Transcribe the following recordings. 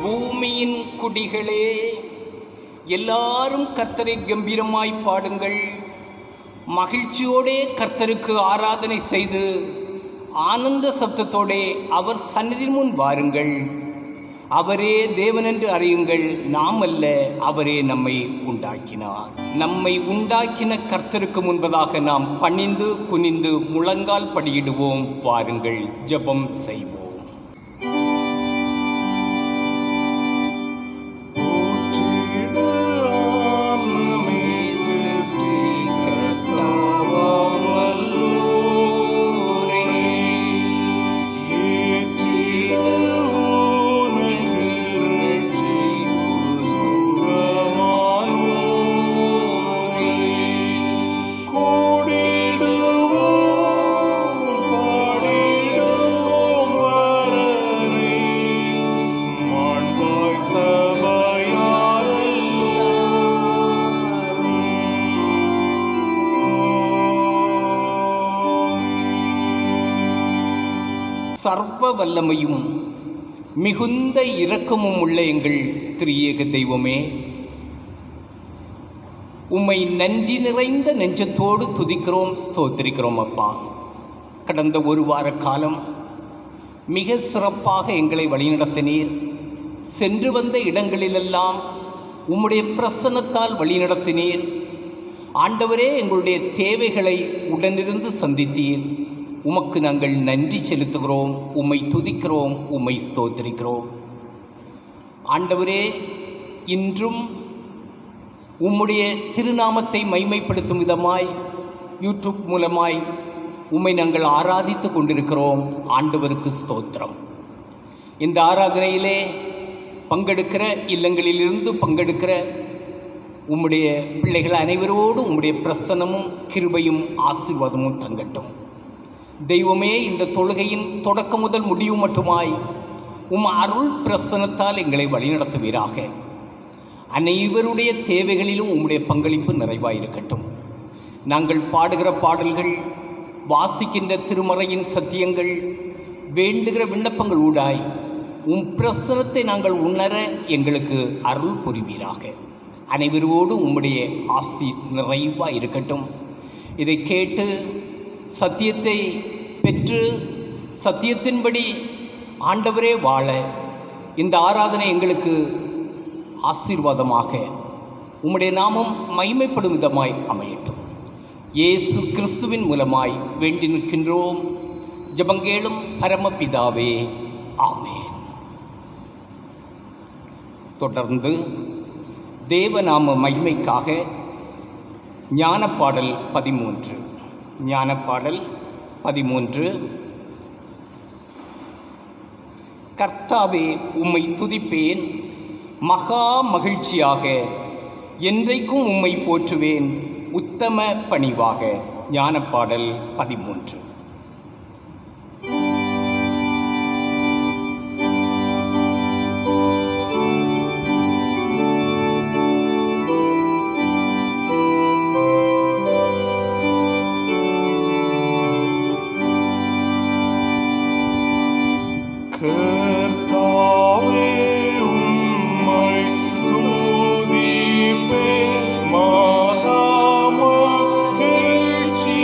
பூமியின் குடிகளே, எல்லாரும் கர்த்தரை கம்பீரமாய் பாடுங்கள். மகிழ்ச்சியோடே கர்த்தருக்கு ஆராதனை செய்து ஆனந்த சப்தத்தோடே அவர் சந்நிதி முன் வாருங்கள். அவரே தேவன் என்று அறியுங்கள், நாம் அல்ல, அவரே நம்மை உண்டாக்கினார். நம்மை உண்டாக்கின கர்த்தருக்கு முன்பதாக நாம் பணிந்து குனிந்து முழங்கால் படியிடுவோம். வாருங்கள், ஜெபம் செய்வோம். சர்வ வல்லமையும் மிகுந்த இரக்கமும் உள்ள எங்கள் திரியேக தெய்வமே, உம்மை நன்றி நிறைந்த நெஞ்சத்தோடு துதிக்கிறோம், ஸ்தோத்திரிக்கிறோம். அப்பா, கடந்த ஒரு வார காலம் மிக சிறப்பாக எங்களை வழிநடத்தினீர். சென்று வந்த இடங்களிலெல்லாம் உம்முடைய பிரசன்னத்தால் வழிநடத்தினீர். ஆண்டவரே, எங்களுடைய தேவைகளை உடனிருந்து சந்தித்தீர். உமக்கு நாங்கள் நன்றி செலுத்துகிறோம், உம்மை துதிக்கிறோம், உம்மை ஸ்தோத்திரிக்கிறோம். ஆண்டவரே, இன்றும் உம்முடைய திருநாமத்தை மைமைப்படுத்தும் விதமாய் யூடியூப் மூலமாய் உம்மை நாங்கள் ஆராதித்து கொண்டிருக்கிறோம். ஆண்டவருக்கு ஸ்தோத்திரம். இந்த ஆராதனையிலே பங்கெடுக்கிற, இல்லங்களிலிருந்து பங்கெடுக்கிற உம்முடைய பிள்ளைகள் அனைவரோடு உம்முடைய பிரசன்னமும் கிருபையும் ஆசீர்வாதமும் தங்கட்டும். தெய்வமே, இந்த தொழுகையின் தொடக்கம் முதல் முடிவு மட்டுமாய் உம் அருள் பிரசன்னத்தால் எங்களை வழிநடத்துவீராக. அனைவருடைய தேவைகளிலும் உம்முடைய பங்களிப்பு நிறைவாயிருக்கட்டும். நாங்கள் பாடுகிற பாடல்கள், வாசிக்கின்ற திருமறையின் சத்தியங்கள், வேண்டுகிற விண்ணப்பங்கள் ஊடாய் உம் பிரசன்னத்தை நாங்கள் உணர எங்களுக்கு அருள் புரிவீராக. அனைவரோடு உம்முடைய ஆசி நிறைவாயிருக்கட்டும். இதை கேட்டு சத்தியத்தை பெற்று சத்தியத்தின்படி ஆண்டவரே வாழ இந்த ஆராதனை எங்களுக்கு ஆசீர்வாதமாக உம்முடைய நாமம் மகிமைப்படும் விதமாய் அமையட்டும். இயேசு கிறிஸ்துவின் மூலமாய் வேண்டி நிற்கின்றோம். ஜெபங்கேளும் பரமபிதாவே, ஆமென். தொடர்ந்து தேவநாம மகிமைக்காக ஞானப்பாடல் 13. ஞானப்பாடல் 13. கர்த்தாவே, உம்மை துதிப்பேன், மகா மகிழ்ச்சியாக என்றைக்கும் உம்மை போற்றுவேன், உத்தம பணிவாக. ஞானப்பாடல் 13. மகா மகிழ்ச்சியா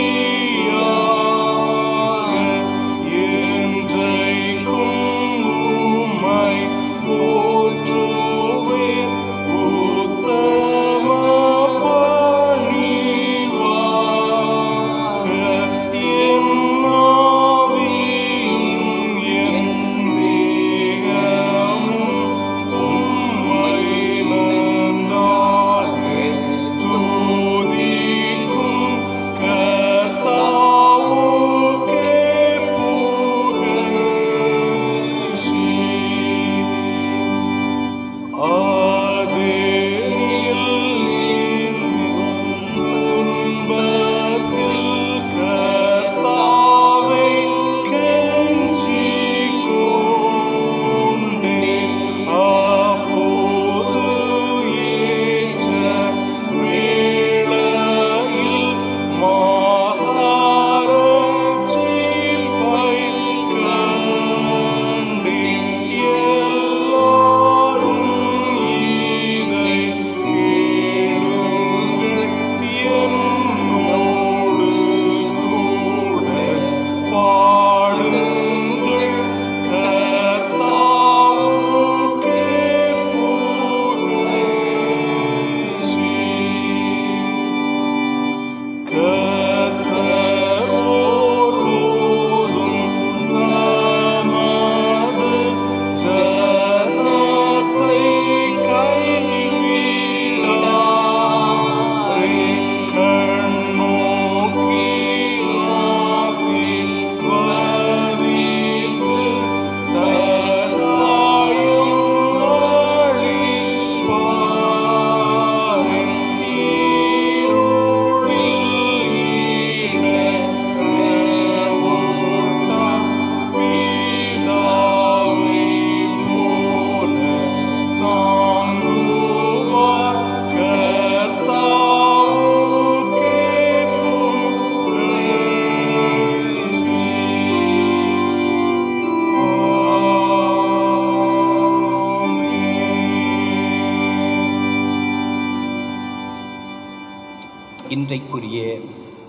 இன்றைக்குரிய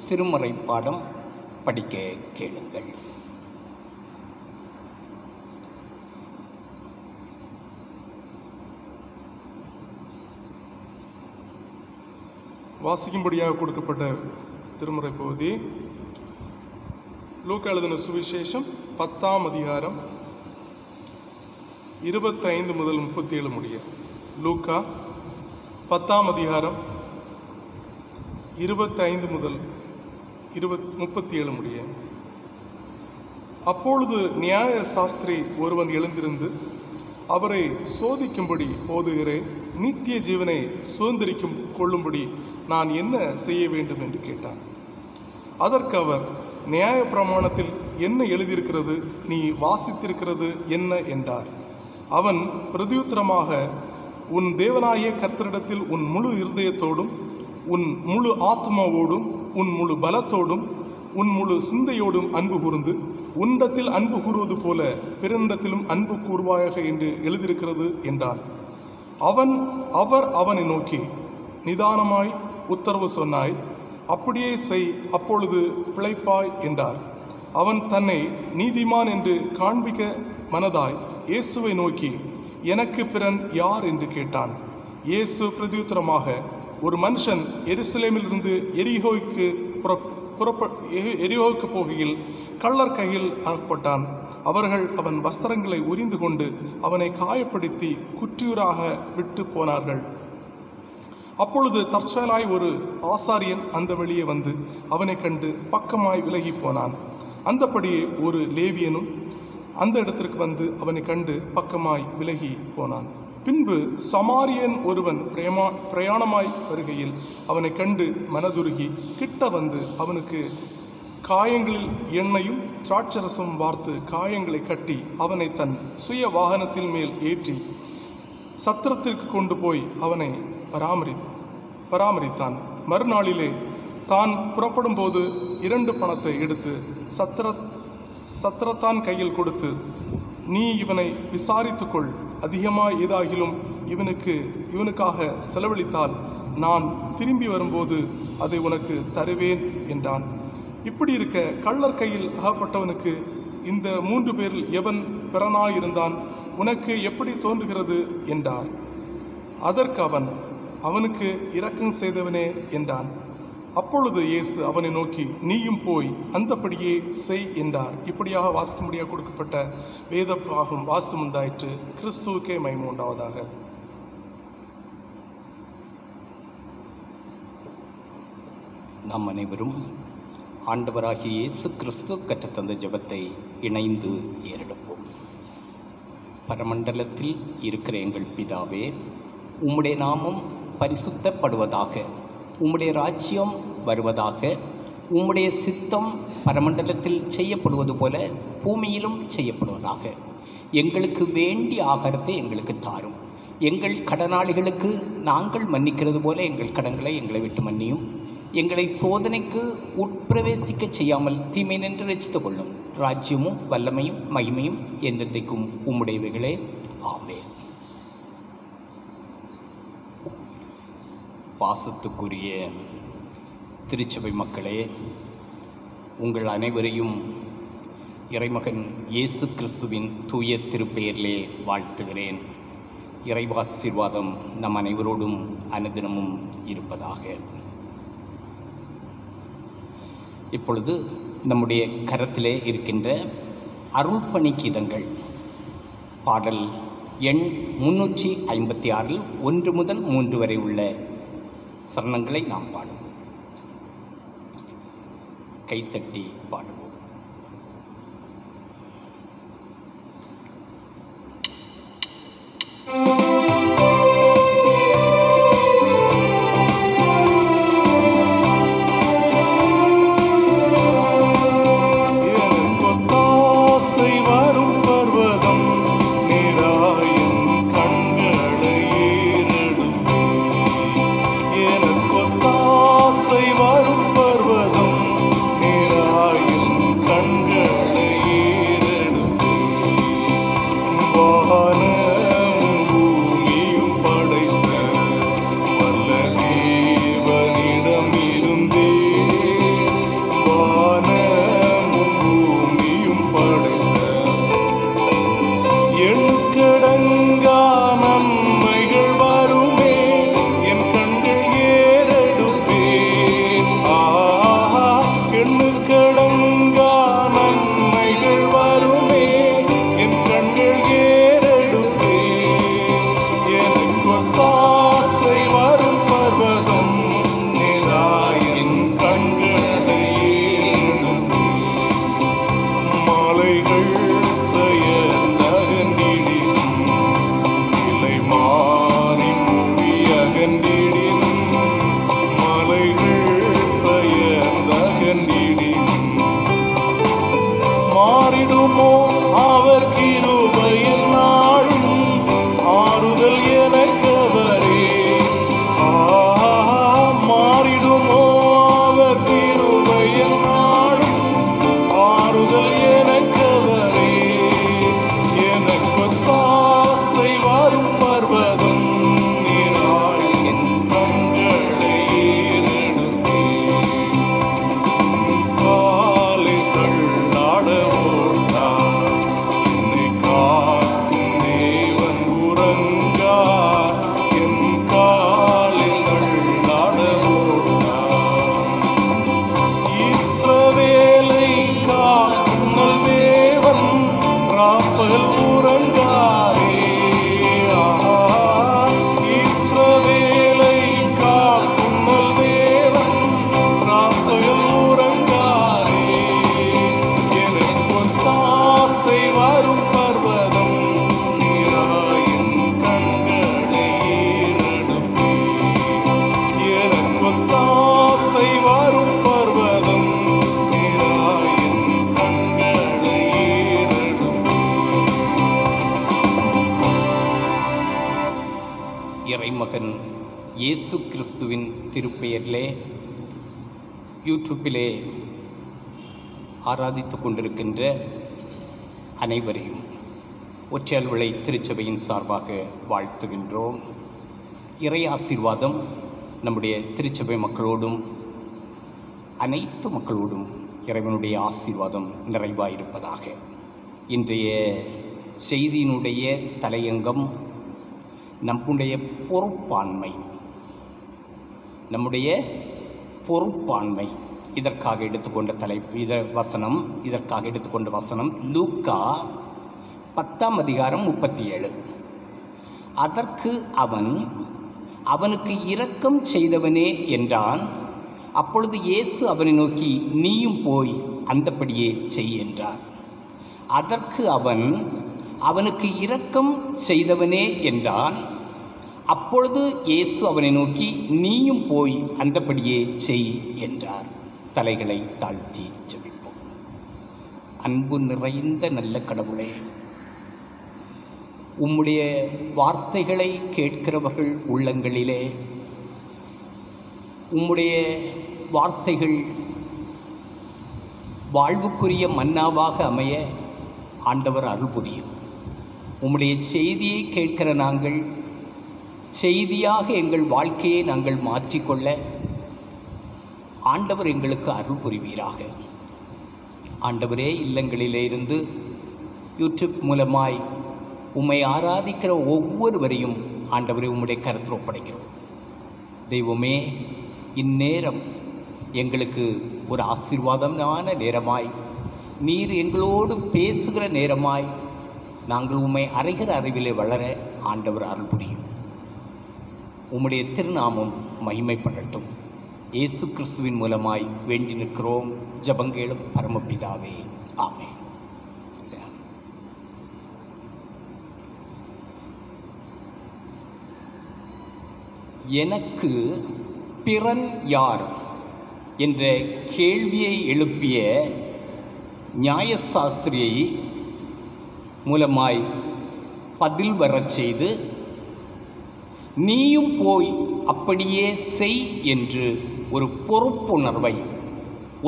திருமறை பாடம் படிக்க கேளுங்கள். வாசிக்கும்படியாக கொடுக்கப்பட்ட திருமுறை பகுதி லூக்கா எழுதின சுவிசேஷம் 10ஆம் அதிகாரம் 25 முதல் 37 முடிய. லூக்கா 10ஆம் அதிகாரம் 25 முதல் 37 முடிய. அப்பொழுது நியாய சாஸ்திரி ஒருவன் எழுந்திருந்து அவரை சோதிக்கும்படி, போதுகிறே, நித்திய ஜீவனை சுதந்திரிக்கும் கொள்ளும்படி நான் என்ன செய்ய வேண்டும் என்று கேட்டான். அதற்கு அவர், நியாய பிரமாணத்தில் என்ன எழுதியிருக்கிறது, நீ வாசித்திருக்கிறது என்ன என்றார். அவன் பிரதியுத்தரமாக, உன் தேவனாகிய கர்த்தரிடத்தில் உன் முழு இருதயத்தோடும், உன் முழு ஆத்மாவோடும், உன் முழு பலத்தோடும், உன் முழு சிந்தையோடும் அன்பு கூர்ந்து, உன்னிடத்தில் அன்பு கூறுவது போல பிறனிடத்திலும் அன்பு கூறுவாயாக என்று எழுதியிருக்கிறது என்றான். அவர் அவனை நோக்கி, நிதானமாய் உத்தரவு சொன்னாய், அப்படியே செய், அப்பொழுது பிழைப்பாய் என்றார். அவன் தன்னை நீதிமான் என்று காண்பிக்க மனதாய் இயேசுவை நோக்கி, எனக்கு பிறன் யார் என்று கேட்டான். இயேசு பிரதியுத்தரமாக, ஒரு மனுஷன் எருசலேமிலிருந்து எரிகோவுக்கு போகையில் கள்ளர் கையில் அகப்பட்டான். அவர்கள் அவன் வஸ்திரங்களை உரிந்து கொண்டு அவனை காயப்படுத்தி குற்றியூராக விட்டு போனார்கள். அப்பொழுது தற்செயலாய் ஒரு ஆசாரியன் அந்த வழியே வந்து அவனை கண்டு பக்கமாய் விலகி போனான். அந்தபடியே ஒரு லேவியனும் அந்த இடத்திற்கு வந்து அவனை கண்டு பக்கமாய் விலகி போனான். பின்பு சமாரியன் ஒருவன் பிரயாணமாய் வருகையில் அவனை கண்டு மனதுருகி கிட்ட வந்து அவனுக்கு காயங்களில் எண்ணெயும் திராட்சரசம் வார்த்து காயங்களை கட்டி அவனை தன் சுய வாகனத்தில் மேல் ஏற்றி சத்திரத்திற்கு கொண்டு போய் அவனை பராமரித்தான். மறுநாளிலே தான் புறப்படும் போது 2 பணத்தை எடுத்து சத்திரத்தான் கையில் கொடுத்து, நீ இவனை விசாரித்துக்கொள், அதிகமாய் ஏதாகிலும் இவனுக்காக செலவழித்தால் நான் திரும்பி வரும்போது அதை உனக்கு தருவேன் என்றான். இப்படி இருக்க கள்ளர் கையில் அகப்பட்டவனுக்கு இந்த 3 பேரில் எவன் பிறனாயிருந்தான், உனக்கு எப்படி தோன்றுகிறது என்றார். அதற்கு அவன், அவனுக்கு இரக்கம் செய்தவனே என்றான். அப்பொழுது இயேசு அவனை நோக்கி, நீயும் போய் அந்தபடியே செய் என்றார். இப்படியாக வாசிக்கும்படியாக கொடுக்கப்பட்ட வேத பாகம் வாஸ்து முந்தாயிற்று. கிறிஸ்துவுக்கே மகிமை உண்டாவதாக. நாம் அனைவரும் ஆண்டவராகிய இயேசு கிறிஸ்து கற்றுத்தந்த ஜெபத்தை இணைந்து ஏறெடுப்போம். பரமண்டலத்தில் இருக்கிற எங்கள் பிதாவே, உம்முடைய நாமம் பரிசுத்தப்படுவதாக, உம்முடைய ராஜ்யம் வருவதாக, உம்முடைய சித்தம் பரமண்டலத்தில் செய்யப்படுவது போல பூமியிலும் செய்யப்படுவதாக. எங்களுக்கு வேண்டிய ஆகாரத்தை எங்களுக்கு தாரும். எங்கள் கடனாளிகளுக்கு நாங்கள் மன்னிக்கிறது போல எங்கள் கடன்களை எங்களை விட்டு மன்னியும். எங்களை சோதனைக்கு உட்பிரவேசிக்க செய்யாமல் தீமை நின்று ரட்சித்துக் கொள்ளும். ராஜ்யமும் வல்லமையும் மகிமையும் என்றென்றைக்கும் உம்முடையவைகளே. ஆமென். பாசத்துக்குரிய திருச்சபை மக்களே, உங்கள் அனைவரையும் இறைமகன் இயேசு கிறிஸ்துவின் தூய திருப்பெயரிலே வாழ்த்துகிறேன். இறைவாசீர்வாதம் நம் அனைவரோடும் அனுதினமும் இருப்பதாக. இப்பொழுது நம்முடைய கரத்திலே இருக்கின்ற அருள்பணி கீதங்கள் பாடல் எண் 356 1 முதல் 3 வரை உள்ள சரணங்களை நாம் பாடுவோம். கைத்தட்டி பாடுவோம். வரும் பர்வதம் நேராயின் இறைமகன் இயேசு கிறிஸ்துவின் திருப்பெயரிலே யூடியூப்பிலே ஆராதித்து கொண்டிருக்கின்ற அனைவரையும் ஒற்றையால் விளை திருச்சபையின் சார்பாக வாழ்த்துகின்றோம். இறை ஆசீர்வாதம் நம்முடைய திருச்சபை மக்களோடும் அனைத்து மக்களோடும் இறைவனுடைய ஆசீர்வாதம் நிறைவாயிருப்பதாக. இன்றைய செய்தியினுடைய தலையங்கம் நம்முடைய பொறுப்பாண்மை. நம்முடைய பொறுப்பாண்மை இதற்காக எடுத்துக்கொண்ட இதற்காக எடுத்துக்கொண்ட வசனம் லூக்கா 10ஆம் அதிகாரம் 37. அதற்கு அவனுக்கு இரக்கம் செய்தவனே என்றான். அப்பொழுது இயேசு அவனை நோக்கி, நீயும் போய் அந்தப்படியே செய் என்றார். அதற்கு அவனுக்கு இரக்கம் செய்தவனே என்றான். அப்பொழுது இயேசு அவனை நோக்கி, நீயும் போய் அந்தப்படியே செய் என்றார். தலைகளை தாழ்த்தி ஜெபிப்போம். அன்பு நிறைந்த நல்ல கடவுளே, உம்முடைய வார்த்தைகளை கேட்கிறவர்கள் உள்ளங்களிலே உம்முடைய வார்த்தைகள் வாழ்வுக்குரிய மன்னாவாக அமைய ஆண்டவர் அருள் புரியும். உம்முடைய செய்தியை கேட்கிற நாங்கள் செய்தியாக எங்கள் வாழ்க்கையை நாங்கள் மாற்றிக்கொள்ள ஆண்டவர் எங்களுக்கு அருள் புரிவீராக. ஆண்டவரே, இல்லங்களிலே இருந்து யூடியூப் மூலமாய் உம்மை ஆராதிக்கிற ஒவ்வொருவரையும் ஆண்டவரே உம்முடைய கருத்தில் ஒப்படைக்கிறோம். தெய்வமே, இந்நேரம் எங்களுக்கு ஒரு ஆசீர்வாதமான நேரமாய், நீர் எங்களோடு பேசுகிற நேரமாய் நாங்கள் உம்மை அறிகிற அறிவிலே வளர ஆண்டவர் அருள் புரியும். உம்முடைய திருநாமம் மகிமைப்படட்டும். இயேசு கிறிஸ்துவின் மூலமாய் வேண்டி நிற்கிறோம் ஜெபங்கேளும் பரமபிதாவே, ஆமென். எனக்கு பிறன் யார் என்ற கேள்வியை எழுப்பிய நியாயசாஸ்திரியை மூலமாய் பதில் வரச் செய்து, நீயும் போய் அப்படியே செய் என்று ஒரு பொறுப்புணர்வை,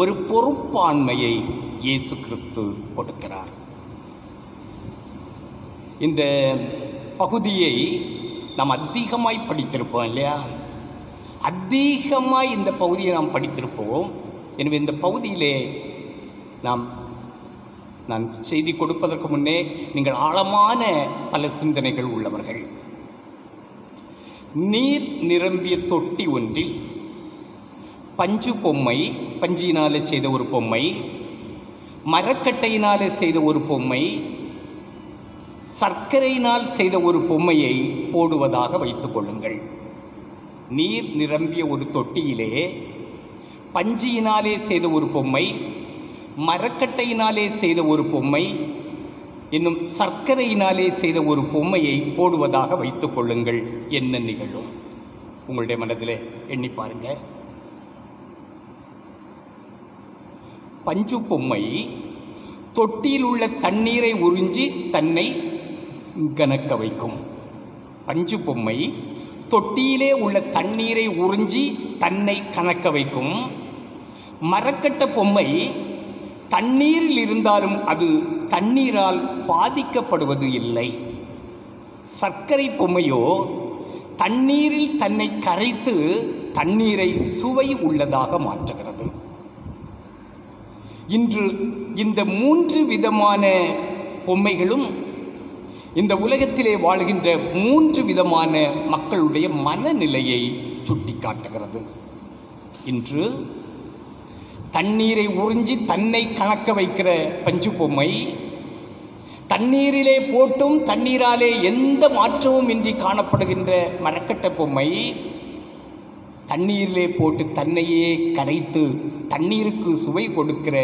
ஒரு பொறுப்பாண்மையை இயேசு கிறிஸ்து கொடுக்கிறார். இந்த பகுதியை நாம் அதிகமாய் படித்திருப்போம் இல்லையா? அதிகமாய் இந்த பகுதியை நாம் படித்திருப்போம். எனவே இந்த பகுதியிலே நான் செய்தி கொடுப்பதற்கு முன்னே நீங்கள் ஆழமான பல சிந்தனைகள் உள்ளவர்கள். நீர் நிரம்பிய தொட்டி ஒன்றில் பஞ்சு பொம்மை, பஞ்சியினாலே செய்த ஒரு பொம்மை, மரக்கட்டையினாலே செய்த ஒரு பொம்மை, சர்க்கரையினால் செய்த ஒரு பொம்மையை போடுவதாக வைத்துக் கொள்ளுங்கள். நீர் நிரம்பிய ஒரு தொட்டியிலே பஞ்சியினாலே செய்த ஒரு பொம்மை, மரக்கட்டையினாலே செய்த ஒரு பொம்மை, இன்னும் சர்க்கரையினாலே செய்த ஒரு பொம்மையை போடுவதாக வைத்துக் கொள்ளுங்கள். என்ன நிகழும்? உங்களுடைய மனதிலே எண்ணி பாருங்க. பஞ்சு பொம்மை தொட்டியில் உள்ள தண்ணீரை உறிஞ்சி தன்னை கனக்க வைக்கும். பஞ்சு பொம்மை தொட்டியிலே உள்ள தண்ணீரை உறிஞ்சி தன்னை கனக்க வைக்கும். மரக்கட்ட பொம்மை தண்ணீரில் இருந்தாலும் அது தண்ணீரால் பாதிக்கப்படுவது இல்லை. சர்க்கரை பொம்மையோ தண்ணீரில் தன்னை கரைத்து தண்ணீரை சுவை உள்ளதாக மாற்றுகிறது. இன்று இந்த 3 விதமான பொம்மைகளும் இந்த உலகத்திலே வாழ்கின்ற 3 விதமான மக்களுடைய மனநிலையை சுட்டிக்காட்டுகிறது. இன்று தண்ணீரை உறிஞ்சி தன்னை கணக்க வைக்கிற பஞ்சு பொம்மை, தண்ணீரிலே போட்டும் தண்ணீராலே எந்த மாற்றமும் இன்றி காணப்படுகின்ற மரக்கட்ட பொம்மை, தண்ணீரிலே போட்டு தன்னையே கரைத்து தண்ணீருக்கு சுவை கொடுக்கிற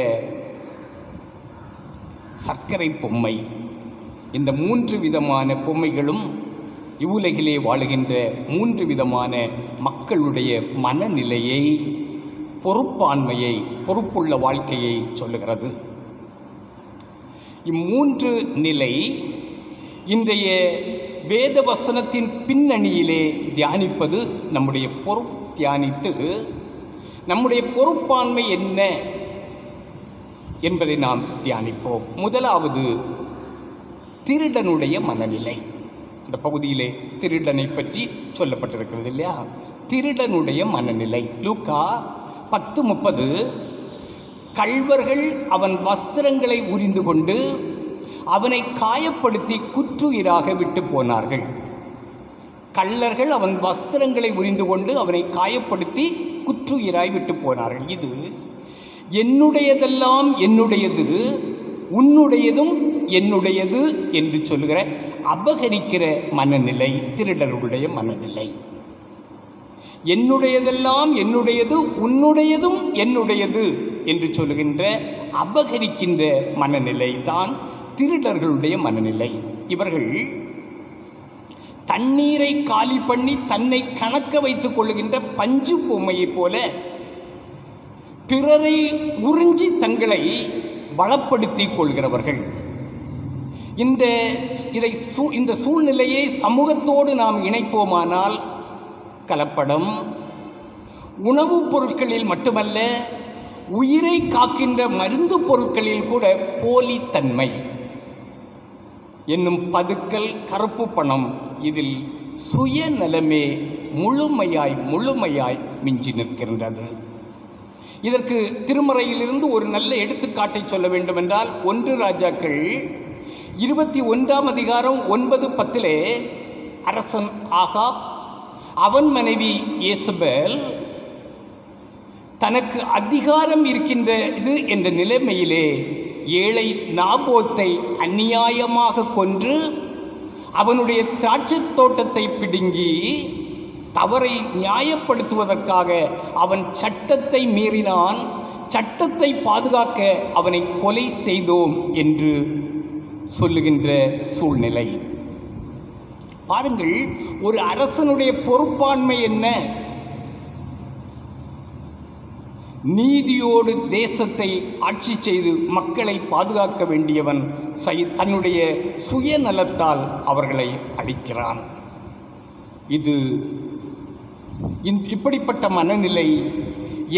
சர்க்கரை பொம்மை. இந்த 3 விதமான பொம்மைகளும் இவ்வுலகிலே வாழுகின்ற 3 விதமான மக்களுடைய மனநிலையை, பொறுப்பாண்மையை, பொறுப்புள்ள வாழ்க்கையை சொல்லுகிறது. இம்மூன்று நிலை இன்றைய வேத வசனத்தின் பின்னணியிலே தியானிப்பது நம்முடைய தியானித்து நம்முடைய பொறுப்பாண்மை என்ன என்பதை நாம் தியானிப்போம். முதலாவது திருடனுடைய மனநிலை. இந்த பகுதியிலே திருடனை பற்றி சொல்லப்பட்டிருக்கிறது இல்லையா? திருடனுடைய மனநிலை. லூக்கா 10:30, கள்வர்கள் அவன் வஸ்திரங்களை உரிந்து கொண்டு அவனை காயப்படுத்தி குற்றுயிராக விட்டு போனார்கள். கள்ளர்கள் அவன் வஸ்திரங்களை உரிந்து கொண்டு அவனை காயப்படுத்தி குற்றுயிராய் விட்டு போனார்கள். இது என்னுடையதெல்லாம் என்னுடையது, உன்னுடையதும் என்னுடையது என்று சொல்லுகிற அபகரிக்கிற மனநிலை திருடர்களுடைய மனநிலை. என்னுடையதெல்லாம் என்னுடையது, உன்னுடையதும் என்னுடையது என்று சொல்லுகின்ற அபகரிக்கின்ற மனநிலை தான் திருடர்களுடைய மனநிலை. இவர்கள் தண்ணீரை காலி பண்ணி தன்னை கணக்க வைத்துக் கொள்ளுகின்ற பஞ்சு பொம்மையைப் போல பிறரை உறிஞ்சி தங்களை பலப்படுத்திக் கொள்கிறவர்கள். இந்த சூழ்நிலையை சமூகத்தோடு நாம் இணைப்போமானால் கலப்படம், உணவுப் பொருட்களில் மட்டுமல்ல, உயிரை காக்கின்ற மருந்து பொருட்களில் கூட போலித்தன்மை என்னும் பதுக்கல், கருப்பு பணம், இதில் சுயநலமே முழுமையாய் மிஞ்சி நிற்கின்றது. இதற்கு திருமறையிலிருந்து ஒரு நல்ல எடுத்துக்காட்டை சொல்ல வேண்டுமென்றால் 1 ராஜாக்கள் 21 அதிகாரம் 9-10 அரசன் ஆகாப், அவன் மனைவி யேசபேல் தனக்கு அதிகாரம் இருக்கின்றது என்ற நிலைமையிலே ஏழை நாபோத்தை அநியாயமாக கொன்று அவனுடைய திராட்சை தோட்டத்தை பிடுங்கி தவறை நியாயப்படுத்துவதற்காக அவன் சட்டத்தை மீறினான். சட்டத்தை பாதுகாக்க அவனை கொலை செய்தோம் என்று சொல்லுகின்ற சூழ்நிலை. பாருங்கள், ஒரு அரசனுடைய பொறுப்பாண்மை என்ன? நீதியோடு தேசத்தை ஆட்சி செய்து மக்களை பாதுகாக்க வேண்டியவன் தன்னுடைய சுயநலத்தால் அவர்களை அழிக்கிறான். இப்படிப்பட்ட மனநிலை,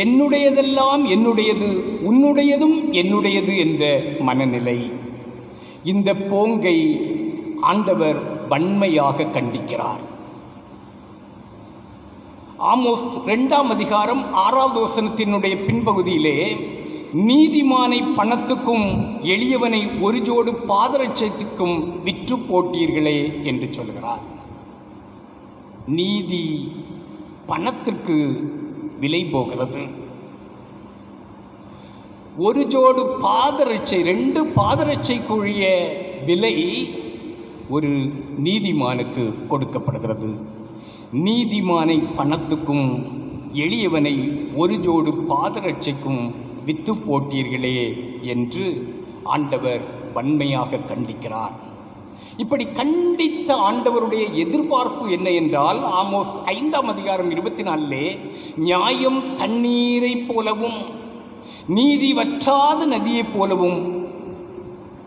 என்னுடையதெல்லாம் என்னுடையது, உன்னுடையதும் என்னுடையது என்ற மனநிலை, இந்த போங்கை ஆண்டவர் வன்மையாக கண்டிக்கிறார். ஆமோஸ் 2 அதிகாரம் 6வது வசனத்தினுடைய பின்பகுதியிலே நீதிமானை பணத்துக்கும் எளியவனை ஒரு ஜோடு பாதரட்சத்துக்கும் விற்று போட்டீர்களே என்று சொல்கிறார். நீதி பணத்திற்கு விலை போகிறது. ஒரு ஜோடு பாதரட்சை, 2 பாதரட்சைக்குரிய விலை ஒரு நீதிமானுக்கு கொடுக்கப்படுகிறது. நீதிமானை பணத்துக்கும் எளியவனை ஒரு ஜோடு பாதரட்சைக்கும் வித்து போட்டீர்களே என்று ஆண்டவர் வன்மையாக கண்டிக்கிறார். இப்படி கண்டித்த ஆண்டவருடைய எதிர்பார்ப்பு என்ன என்றால், ஆமோஸ் 5 அதிகாரம் 24 நியாயம் தண்ணீரை போலவும் நீதி வற்றாத நதியைப் போலவும்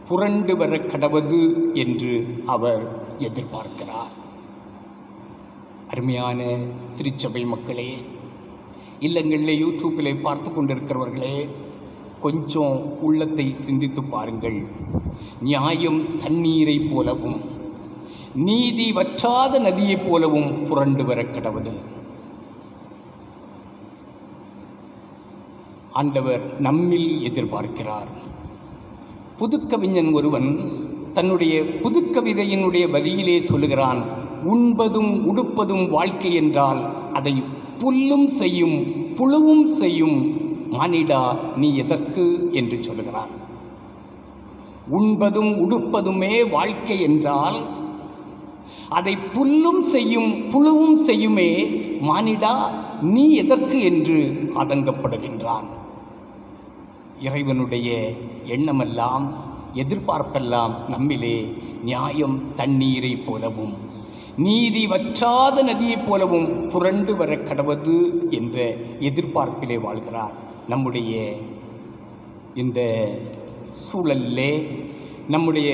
புரண்டு வர கடவது என்று அவர் எதிர்பார்க்கிறார். அருமையான திருச்சபை மக்களே, இல்லங்களிலே யூடியூப்பிலே பார்த்து கொண்டிருக்கிறவர்களே, கொஞ்சம் உள்ளத்தை சிந்தித்து பாருங்கள். நியாயம் தண்ணீரை போலவும் நீதி வற்றாத நதியைப் போலவும் புரண்டு வர கடவுது. ஆண்டவர் நம்மில் எதிர்பார்க்கிறார். புதுக்கவிஞன் ஒருவன் தன்னுடைய புதுக்கவிதையினுடைய வரியிலே சொல்லுகிறான், உண்பதும் உடுப்பதும் வாழ்க்கை என்றால் அதை புல்லும் செய்யும் புழுவும் செய்யும் மானிடா நீ எதற்கு என்று சொல்லுகிறான். உண்பதும் உடுப்பதுமே வாழ்க்கை என்றால் அதை புல்லும் செய்யும் புழுவும் செய்யுமே மானிடா நீ எதற்கு என்று ஆதங்கப்படுகின்றான். இறைவனுடைய எண்ணமெல்லாம் எதிர்பார்ப்பெல்லாம் நம்மிலே நியாயம் தண்ணீரை போலவும் நீதி வற்றாத நதியைப் போலவும் புரண்டு வர கடவது என்ற எதிர்பார்ப்பிலே வாழ்கிறார். நம்முடைய இந்த சூழலிலே நம்முடைய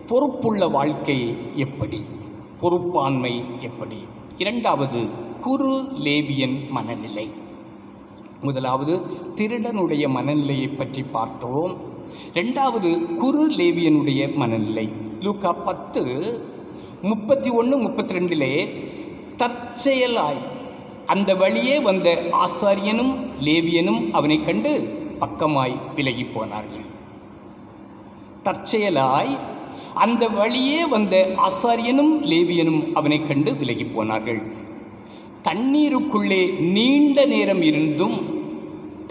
பொறுப்புள்ள வாழ்க்கை எப்படி? பொறுப்பாண்மை எப்படி? இரண்டாவது, குரு லேவியன் மனநிலை. முதலாவது திருடனுடைய மனநிலையை பற்றி பார்த்தோம். இரண்டாவது குரு லேவியனுடைய மனநிலை. லூக்கா 10:31-32 தற்செயலாய் அந்த வழியே வந்த ஆசாரியனும் லேவியனும் அவனை கண்டு பக்கமாய் விலகி போனார்கள். தற்செயலாய் அந்த வழியே வந்த ஆசாரியனும் லேவியனும் அவனை கண்டு விலகி போனார்கள். தண்ணீருக்குள்ளே நீண்ட நேரம் இருந்தும்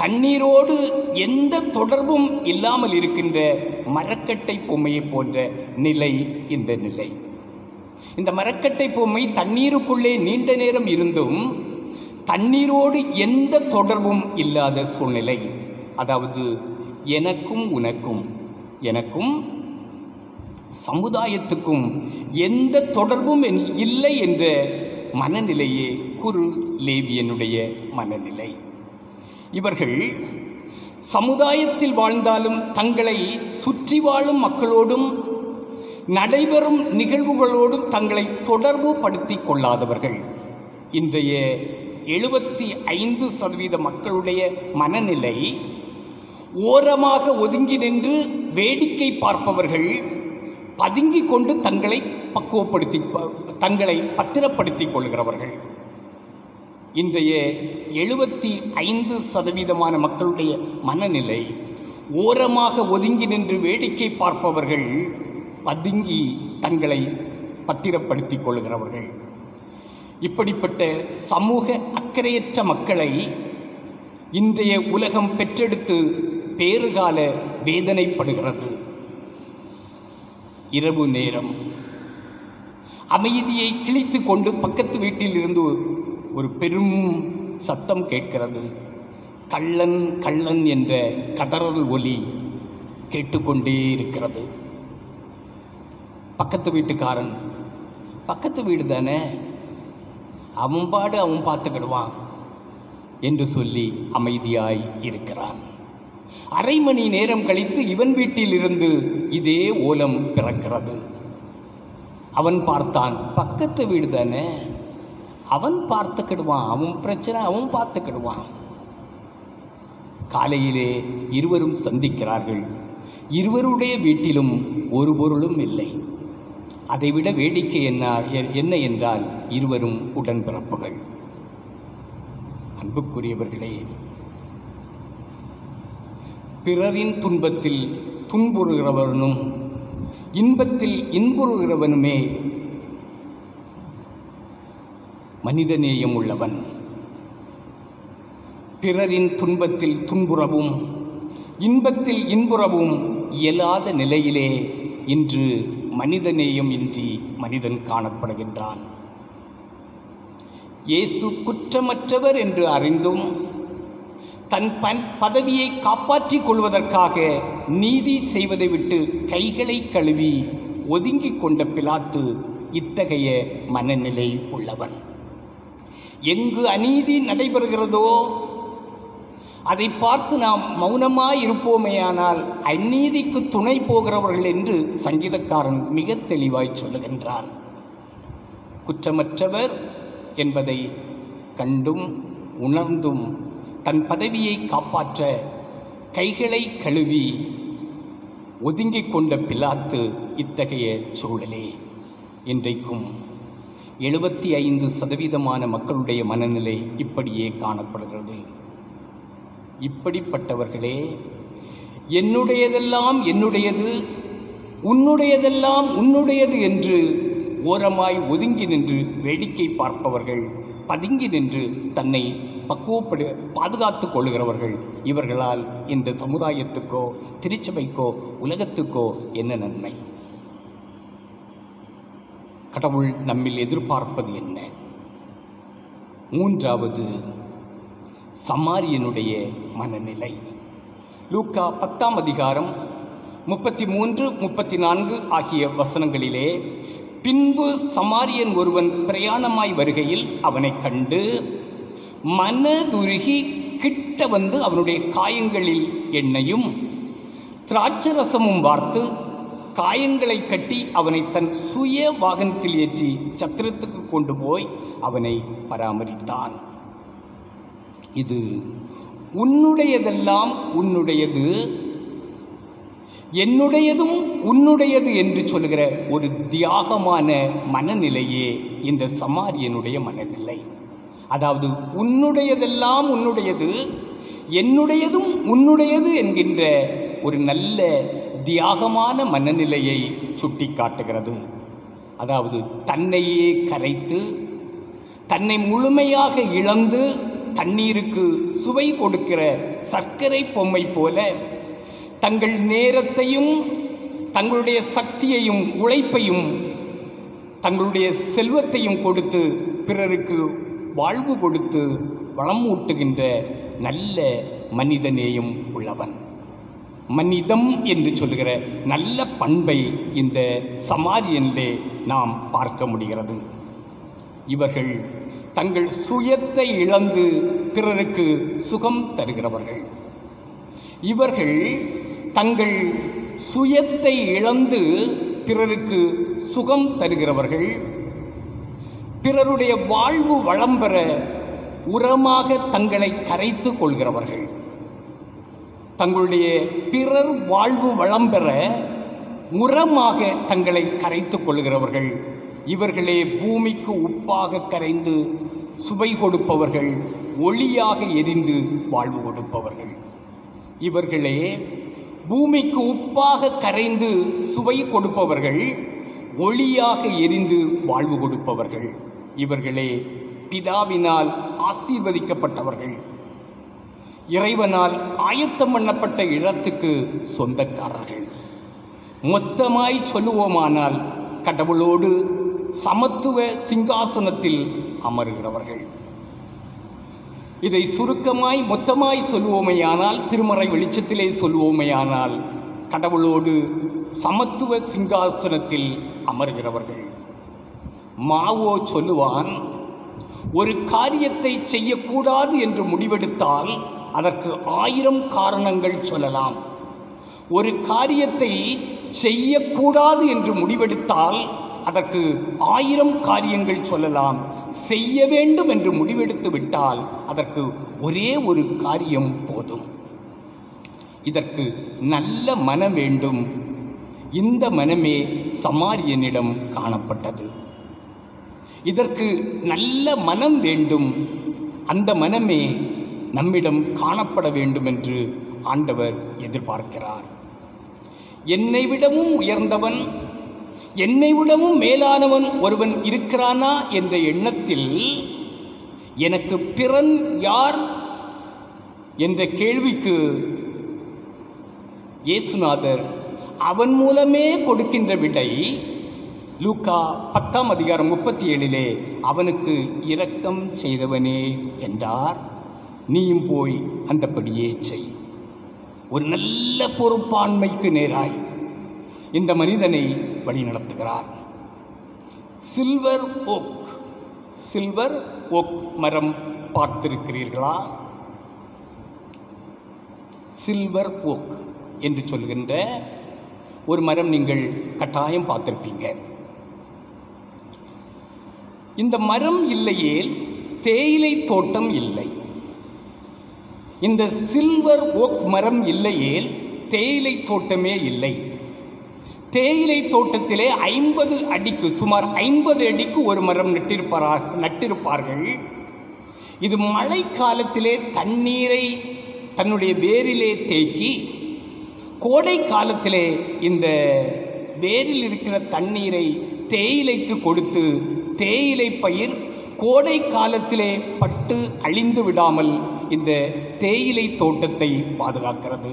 தண்ணீரோடு எந்த தொடர்பும் இல்லாமல் இருக்கின்ற மரக்கட்டை பொம்மையை போன்ற நிலை இந்த நிலை. இந்த மரக்கட்டை பொம்மை தண்ணீருக்குள்ளே நீண்ட நேரம் இருந்தும் தண்ணீரோடு எந்த தொடர்பும் இல்லாத சூழ்நிலை. அதாவது எனக்கும் உனக்கும், எனக்கும் சமுதாயத்துக்கும் எந்த தொடர்பும் இல்லை என்ற மனநிலையே குரு லேவியனுடைய மனநிலை. இவர்கள் சமுதாயத்தில் வாழ்ந்தாலும் தங்களை சுற்றி வாழும் மக்களோடும் நடைபெறும் நிகழ்வுகளோடும் தங்களை தொடர்பு படுத்தி கொள்ளாதவர்கள். இன்றைய 75% மக்களுடைய மனநிலை ஓரமாக ஒதுங்கி நின்று வேடிக்கை பார்ப்பவர்கள், பதுங்கி கொண்டு தங்களை பத்திரப்படுத்திக் கொள்கிறவர்கள். இன்றைய 75% மக்களுடைய மனநிலை ஓரமாக ஒதுங்கி நின்று வேடிக்கை பார்ப்பவர்கள், பதுங்கி தங்களை பத்திரப்படுத்திக் கொள்கிறவர்கள். இப்படிப்பட்ட சமூக அக்கறையற்ற மக்களை இன்றைய உலகம் பெற்றெடுத்து பேறுகால வேதனைப்படுகிறது. இரவு நேரம் அமைதியை கிழித்து கொண்டு பக்கத்து வீட்டில் இருந்து ஒரு பெரும் சத்தம் கேட்கிறது. கள்ளன் கள்ளன் என்ற கதறல் ஒலி கேட்டுக்கொண்டே இருக்கிறது. பக்கத்து வீட்டுக்காரன், பக்கத்து வீடு தானே, அவன் பாடு அவன் பார்த்துக்கிடுவான் என்று சொல்லி அமைதியாய் இருக்கிறான். அரை மணி நேரம் கழித்து இவன் வீட்டில் இருந்து இதே ஓலம் பிறக்கிறது. அவன் பார்த்தான், பக்கத்து வீடு தானே, அவன் பார்த்துக்கிடுவான், அவன் பிரச்சனை அவன் பார்த்துக்கிடுவான். காலையிலே இருவரும் சந்திக்கிறார்கள். இருவருடைய வீட்டிலும் ஒரு பொருளும் இல்லை. அதைவிட வேடிக்கை என்ன என்றால் இருவரும் உடன்பிறப்புகள். அன்புக்குரியவர்களே, பிறரின் துன்பத்தில் துன்புறுகிறவனும் இன்பத்தில் இன்புறுகிறவனுமே மனிதநேயம் உள்ளவன். பிறரின் துன்பத்தில் துன்புறவும் இன்பத்தில் இன்புறவும் இயலாத நிலையிலே இன்று மனிதநேயம் இன்றி மனிதன் காணப்படுகின்றான். இயேசு குற்றமற்றவர் என்று அறிந்தும் தன் பதவியை காப்பாற்றிக் கொள்வதற்காக நீதி செய்வதை விட்டு கைகளை கழுவி ஒதுங்கிக் கொண்ட பிலாத்து இத்தகைய மனநிலை உள்ளவன். எங்கு அநீதி நடைபெறுகிறதோ அதை பார்த்து நாம் மௌனமாய் இருப்போமேயானால் அந்நீதிக்கு துணை போகிறவர்கள் என்று சங்கீதக்காரன் மிக தெளிவாய் சொல்லுகின்றான். குற்றமற்றவர் என்பதை கண்டும் உணர்ந்தும் தன் பதவியை காப்பாற்ற கைகளை கழுவி ஒதுங்கிக் கொண்ட பிலாத்து இத்தகைய சூழலே. இன்றைக்கும் 75% மக்களுடைய மனநிலை இப்படியே காணப்படுகிறது. இப்படிப்பட்டவர்களே என்னுடையதெல்லாம் என்னுடையது, உன்னுடையதெல்லாம் உன்னுடையது என்று ஓரமாய் ஒதுங்கி நின்று வேடிக்கை பார்ப்பவர்கள், பதுங்கி நின்று தன்னை பாதுகாத்துக் கொள்கிறவர்கள். இவர்களால் இந்த சமுதாயத்துக்கோ திருச்சபைக்கோ உலகத்துக்கோ என்ன நன்மை? கடவுள் நம்மில் எதிர்பார்ப்பது என்ன? மூன்றாவது, சமாரியனுடைய மனநிலை. லூக்கா 10ஆம் அதிகாரம் 33-34 ஆகிய வசனங்களிலே, பின்பு சமாரியன் ஒருவன் பிரயாணமாய் வருகையில் அவனை கண்டு மனதுருகி கிட்ட வந்து அவனுடைய காயங்களில் எண்ணெயும் திராட்சரசமும் வார்த்து காயங்களை கட்டி அவனை தன் சுய வாகனத்தில் ஏற்றி சத்திரத்துக்கு கொண்டு போய் அவனை பராமரித்தான். இது உன்னுடையதெல்லாம் உன்னுடையது, என்னுடையதும் உன்னுடையது என்று சொல்கிற ஒரு தியாகமான மனநிலையே இந்த சமாரியனுடைய மனநிலை. அதாவது உன்னுடையதெல்லாம் உன்னுடையது, என்னுடையதும் உன்னுடையது என்கின்ற ஒரு நல்ல தியாகமான மனநிலையை சுட்டி காட்டுகிறது. அதாவது தன்னையே கரைத்து தன்னை முழுமையாக இழந்து தண்ணீருக்கு சுவை கொடுக்கிற சர்க்கரை பொம்மை போல தங்கள் நேரத்தையும் தங்களுடைய சக்தியையும் உழைப்பையும் தங்களுடைய செல்வத்தையும் கொடுத்து பிறருக்கு வாழ்வு கொடுத்து வளமூட்டுகின்ற நல்ல மனிதநேயம் உள்ளவன். மனிதம் என்று சொல்கிற நல்ல பண்பை இந்த சமாரியனிலே நாம் பார்க்க முடிகிறது. இவர்கள் தங்கள் சுயத்தை இழந்து பிறருக்கு சுகம் தருகிறவர்கள். இவர்கள் தங்கள் சுயத்தை இழந்து பிறருக்கு சுகம் தருகிறவர்கள். பிறருடைய வாழ்வு வளம் பெற உரமாக தங்களை கரைத்து கொள்கிறவர்கள். தங்களுடைய பிறர் வாழ்வு வளம் பெற உரமாக தங்களை கரைத்து கொள்கிறவர்கள். இவர்களே பூமிக்கு உப்பாக கரைந்து சுவை கொடுப்பவர்கள், ஒளியாக எரிந்து வாழ்வு கொடுப்பவர்கள். இவர்களே பூமிக்கு உப்பாக கரைந்து சுவை கொடுப்பவர்கள், ஒளியாக எரிந்து வாழ்வு கொடுப்பவர்கள். இவர்களே பிதாவினால் ஆசீர்வதிக்கப்பட்டவர்கள், இறைவனால் ஆயத்தம் பண்ணப்பட்ட இடத்துக்கு சொந்தக்காரர்கள். மொத்தமாய் சொல்லுவோமானால் கடவுளோடு சமத்துவ சிங்காசனத்தில் அமருகிறவர்கள். இதை சுருக்கமாய் மொத்தமாய் சொல்லுவோமையானால், திருமறை வெளிச்சத்திலே சொல்லுவோமையானால், கடவுளோடு சமத்துவ சிங்காசனத்தில் அமர்கிறவர்கள். மாவோ சொல்லுவான், ஒரு காரியத்தை செய்யக்கூடாது என்று முடிவெடுத்தால் அதற்கு 1000 காரணங்கள் சொல்லலாம். ஒரு காரியத்தை செய்யக்கூடாது என்று முடிவெடுத்தால் அதற்கு 1000 காரியங்கள் சொல்லலாம். செய்ய வேண்டும் என்று முடிவெடுத்து விட்டால் அதற்கு ஒரே ஒரு காரியம் போதும். இதற்கு நல்ல மனம் வேண்டும். இந்த மனமே சமாரியனிடம் காணப்பட்டது. இதற்கு நல்ல மனம் வேண்டும். அந்த மனமே நம்மிடம் காணப்பட வேண்டும் என்று ஆண்டவர் எதிர்பார்க்கிறார். என்னை விடவும் உயர்ந்தவன், என்னை விடவும் மேலானவன் ஒருவன் இருக்கிறானா என்ற எண்ணத்தில் எனக்கு பிறன் யார் என்ற கேள்விக்கு இயேசுநாதர் அவன் மூலமே கொடுக்கின்ற விடை லூக்கா 10ஆம் அதிகாரம் 37 அவனுக்கு இரக்கம் செய்தவனே என்றார். நீயும் போய் அந்தபடியே செய். ஒரு நல்ல பொறுப்பாண்மைக்கு நேராய் இந்த மனிதனை வழிநடத்துகிறார். சில்வர் ஓக் மரம் பார்த்திருக்கிறீர்களா? சில்வர் ஓக் என்று சொல்கின்ற ஒரு மரம் நீங்கள் கட்டாயம் பார்த்திருப்பீங்க. இந்த மரம் இல்லையே தேயிலை தோட்டம் இல்லை. இந்த சில்வர் ஓக் மரம் இல்லையே தேயிலை தோட்டமே இல்லை. தேயிலை தோட்டத்திலே 50 அடிக்கு சுமார் 50 அடிக்கு ஒரு மரம் நட்டிருப்பார்கள். இது மழை காலத்திலே தண்ணீரை தன்னுடைய வேரிலே தேக்கி, கோடை காலத்திலே இந்த வேரில் இருக்கிற தண்ணீரை தேயிலைக்கு கொடுத்து தேயிலை பயிர் கோடை காலத்திலே பட்டு அழிந்து விடாமல் இந்த தேயிலை தோட்டத்தை பாதுகாக்கிறது.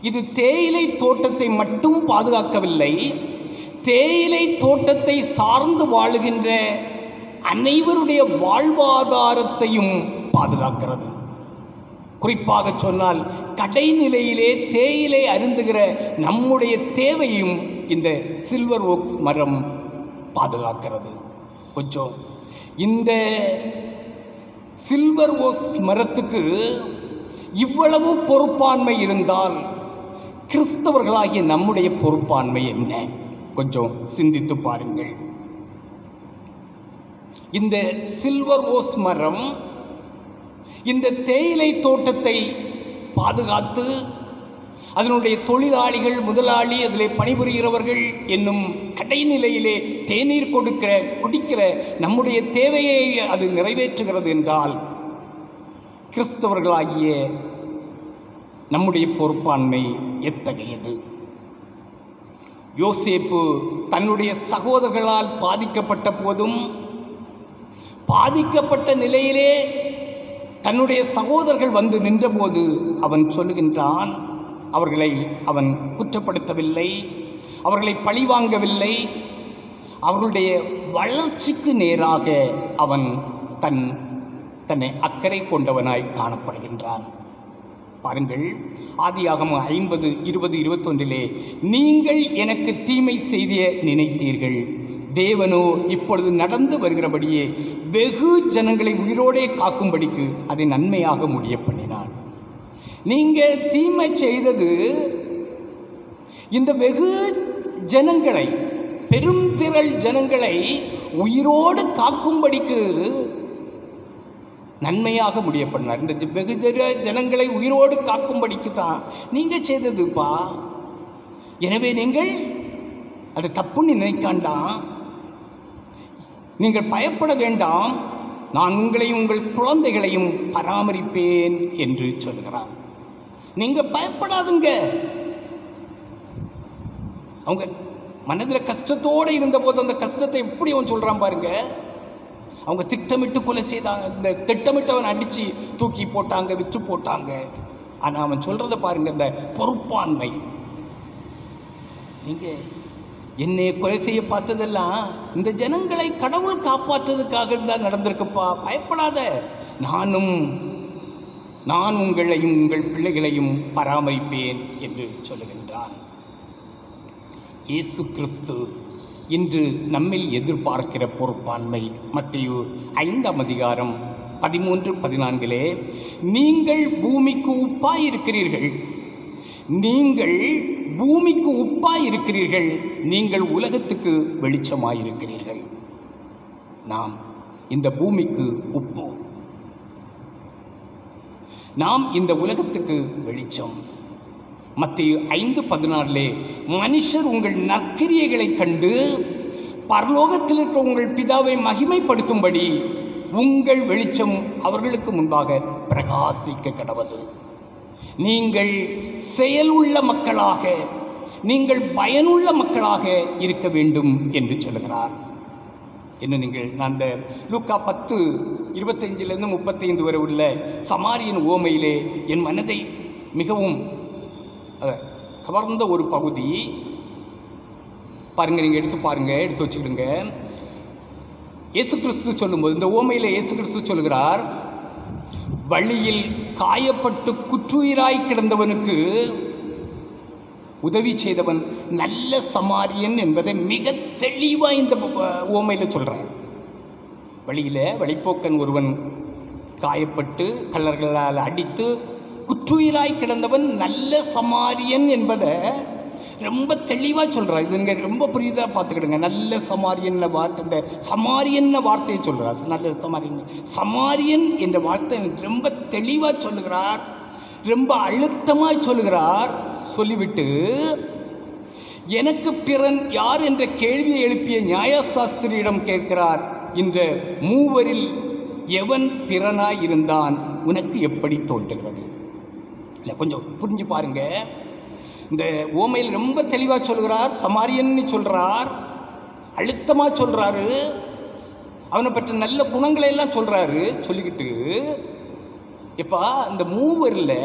இது தேயிலை தோட்டத்தை மட்டும் பாதுகாக்கவில்லை, தேயிலை தோட்டத்தை சார்ந்து வாழுகின்ற அனைவருடைய வாழ்வாதாரத்தையும் பாதுகாக்கிறது. குறிப்பாக சொன்னால் கடைநிலையிலே தேயிலை அருந்துகிற நம்முடைய தேவையும் இந்த சில்வர் ஓக்ஸ் மரம் பாதுகாக்கிறது. கொஞ்சம் இந்த சில்வர் ஓக்ஸ் மரத்துக்கு இவ்வளவு பொறுப்பாண்மை இருந்தால் கிறிஸ்தவர்களாகிய நம்முடைய பொறுப்பாண்மை என்ன? கொஞ்சம் சிந்தித்து பாருங்கள். இந்த சில்வர் ரோஸ் மரம் இந்த தேயிலை தோட்டத்தை பாதுகாத்து அதனுடைய தொழிலாளிகள், முதலாளி, அதில் பணிபுரிகிறவர்கள் என்னும் கடைநிலையிலே தேநீர் குடிக்கிற நம்முடைய தேவையை அது நிறைவேற்றுகிறது என்றால், கிறிஸ்தவர்களாகிய நம்முடைய பொறுப்பாண்மை எத்தகையது? யோசேப்பு தன்னுடைய சகோதரர்களால் பாதிக்கப்பட்ட போதும், பாதிக்கப்பட்ட நிலையிலே தன்னுடைய சகோதரர்கள் வந்து நின்றபோது அவன் சொல்லுகின்றான், அவர்களை அவன் குற்றப்படுத்தவில்லை, அவர்களை பழிவாங்கவில்லை, அவர்களுடைய வளர்ச்சிக்கு நேராக அவன் தன்னை அக்கறை கொண்டவனாய் காணப்படுகின்றான். பாருங்கள், ஆதியாகமம் 50:20-21 நீங்கள் எனக்கு தீமை செய்ய நினைத்தீர்கள், தேவனோ இப்பொழுது நடந்து வருகிறபடியே வெகு ஜனங்களை உயிரோடே காக்கும்படிக்கு அதை நன்மையாக முடிய பண்ணினார். நீங்க தீமை செய்தது இந்த வெகு ஜனங்களை, பெரும் திரள் ஜனங்களை உயிரோடு காக்கும்படிக்கு நன்மையாக முடிய பண்ணார். இந்த வெகு ஜனங்களை உயிரோடு காக்கும்படிக்கு தான் நீங்க செய்ததுப்பா. எனவே நீங்கள் அது தப்புன்னு நினைக்காண்டாம், நீங்கள் பயப்பட வேண்டாம், நான் உங்களையும் உங்கள் குழந்தைகளையும் பராமரிப்பேன் என்று சொல்கிறார். நீங்க பயப்படாதுங்க. அவங்க மனதில் கஷ்டத்தோடு இருந்தபோது அந்த கஷ்டத்தை எப்படி அவன் சொல்றான் பாருங்க. அவங்க திட்டமிட்டு கொலை செய்தாங்க, இந்த திட்டமிட்டவன் அடிச்சு தூக்கி போட்டாங்க, விற்று போட்டாங்க. ஆனா அவன் சொல்றதை பாருங்க, இந்த பொறுப்பாண்மை. நீங்க என்னை கொலை செய்ய பார்த்ததெல்லாம் இந்த ஜனங்களை கடவுள் காப்பாற்றுவதற்காக தான் நடந்திருக்குப்பா, பயப்படாத, நான் உங்களையும் உங்கள் பிள்ளைகளையும் பராமரிப்பேன் என்று சொல்லுகின்றான். இயேசு கிறிஸ்து இன்று நம்மில் எதிர்பார்க்கிற பொறுப்பாண்மை மத்தேயு 5:13-14 நீங்கள் பூமிக்கு உப்பாய் இருக்கிறீர்கள், நீங்கள் பூமிக்கு உப்பாய் இருக்கிறீர்கள், நீங்கள் உலகத்துக்கு வெளிச்சமாயிருக்கிறீர்கள். நாம் இந்த பூமிக்கு உப்பு, நாம் இந்த உலகத்துக்கு வெளிச்சம். மத்தேயு 5:14 மனுஷர் உங்கள் நற்கிரியைகளை கண்டு பரலோகத்தில் இருக்கிற உங்கள் பிதாவை மகிமைப்படுத்தும்படி உங்கள் வெளிச்சம் அவர்களுக்கு முன்பாக பிரகாசிக்க கடவது. நீங்கள் செயலுள்ள மக்களாக, நீங்கள் பயனுள்ள மக்களாக இருக்க வேண்டும் என்று சொல்கிறார். என்ன நீங்கள் நான் அந்த லூக்கா 10:25-35 வரை உள்ள சமாரியன் உவமையிலே என் மனதை மிகவும் கவர்ந்த ஒரு பகுதி பாருங்க. நீங்க எடுத்து வச்சுக்கிடுங்க. இயேசு கிறிஸ்து சொல்லும்போது, இந்த உவமையிலே இயேசு கிறிஸ்து சொல்கிறார், வழியில் காயப்பட்டு குற்றுயிராய் கிடந்தவனுக்கு உதவி செய்தவன் நல்ல சமாரியன் என்பதை மிக தெளிவா இந்த உவமையில சொல்றார். வழிப்போக்கன் ஒருவன் காயப்பட்டு கல்லர்களால் அடித்து குற்றுயிராய் கிடந்தவன் நல்ல சமாரியன் என்பதை ரொம்ப தெளிவாக சொல்கிறார். இது நீங்கள் ரொம்ப புரியுதா பார்த்துக்கிடுங்க. நல்ல சமாரியன் வார்த்தை, இந்த சமாரியன் வார்த்தையை சொல்கிறார். நல்ல சமாரியன் என்ற வார்த்தை ரொம்ப தெளிவாக சொல்லுகிறார், ரொம்ப அழுத்தமாக சொல்லுகிறார். சொல்லிவிட்டு எனக்கு பிறன் யார் என்ற கேள்வியை எழுப்பிய நியாயசாஸ்திரியிடம் கேட்கிறார், இந்த மூவரில் எவன் பிறனாய் இருந்தான் உனக்கு எப்படி தோன்றுகிறது? இல்லை, கொஞ்சம் புரிஞ்சு பாருங்க. இந்த ஓமையில் ரொம்ப தெளிவாக சொல்கிறார், சமாரியன்னு சொல்கிறார், அழுத்தமாக சொல்கிறாரு, அவனை பற்றி நல்ல குணங்களை எல்லாம் சொல்கிறாரு. சொல்லிக்கிட்டு எப்பா இந்த மூவரில்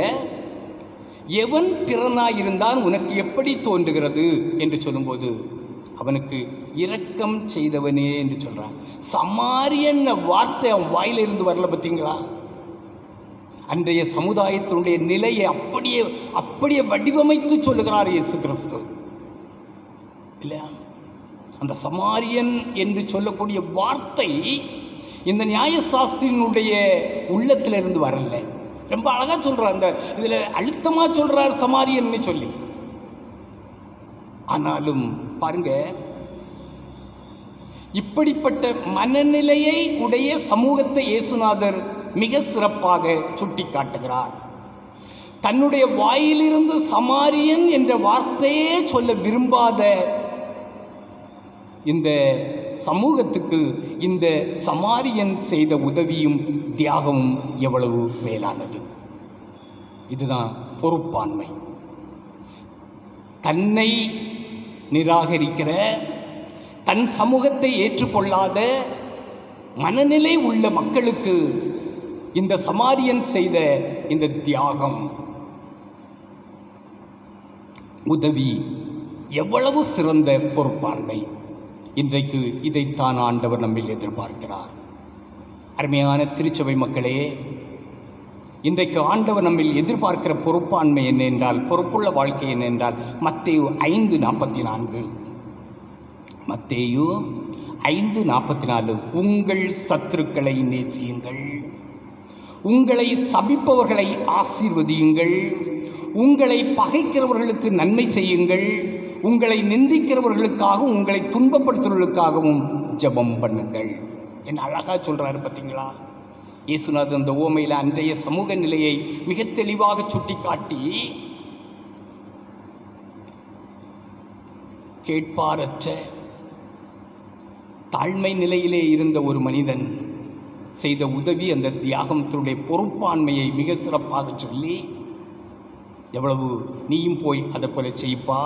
எவன் பிறனாயிருந்தான் உனக்கு எப்படி தோன்றுகிறது என்று சொல்லும்போது அவனுக்கு இரக்கம் செய்தவனே என்று சொல்கிறான். சமாரியன் வார்த்தை அவன் வாயிலிருந்து வரல, பார்த்தீங்களா? அன்றைய சமுதாயத்தினுடைய நிலையை அப்படியே வடிவமைத்து சொல்லுகிறார் இயேசு கிறிஸ்து. இல்லையா? அந்த சமாரியன் என்று சொல்லக்கூடிய வார்த்தை இந்த நியாயசாஸ்திரியினுடைய உள்ளத்திலிருந்து வரல. ரொம்ப அழகா சொல்றார். அந்த இதுல அழுத்தமா சொல்றார் சமாரியன்னு சொல்லி. ஆனாலும் பாருங்க, இப்படிப்பட்ட மனநிலையை உடைய சமூகத்தை இயேசுநாதர் மிக சிறப்பாக சுட்டி காட்டுகிறார். தன்னுடைய வாயிலிருந்து சமாரியன் என்ற வார்த்தையே சொல்ல விரும்பாத இந்த சமூகத்துக்கு இந்த சமாரியன் செய்த உதவியும் தியாகமும் எவ்வளவு மேலானது. இதுதான் பொறுப்பாண்மை. தன்னை நிராகரிக்கிற, தன் சமூகத்தை ஏற்றுக்கொள்ளாத மனநிலை உள்ள மக்களுக்கு இந்த சமாரியன் செய்த இந்த தியாகம், உதவி எவ்வளவு சிறந்த பொறுப்பாண்மை. இன்றைக்கு இதைத்தான் ஆண்டவர் நம்மில் எதிர்பார்க்கிறார். அருமையான திருச்சபை மக்களே, இன்றைக்கு ஆண்டவர் நம்மில் எதிர்பார்க்கிற பொறுப்பாண்மை என்ன என்றால், பொறுப்புள்ள வாழ்க்கை என்ன என்றால், மத்தேயு 5:44, மத்தேயு 5:44, உங்கள் சத்துருக்களை நேசியுங்கள், உங்களை சபிப்பவர்களை ஆசீர்வதியுங்கள், உங்களை பகைக்கிறவர்களுக்கு நன்மை செய்யுங்கள், உங்களை நிந்திக்கிறவர்களுக்காகவும் உங்களை துன்பப்படுத்துவர்களுக்காகவும் ஜெபம் பண்ணுங்கள். என்ன அழகா சொல்றாரு பார்த்தீங்களா? இயேசுநாதர் அந்த ஓமையில் அன்றைய சமூக நிலையை மிக தெளிவாக சுட்டிக்காட்டி, கேட்பாரற்ற தாழ்மை நிலையிலே இருந்த ஒரு மனிதன் செய்த உதவி, அந்த தியாகத்தினுடைய பொறுப்பாண்மையை மிக சிறப்பாக சொல்லி, எவ்வளவு நீயும் போய் அதை போல செய்ப்பா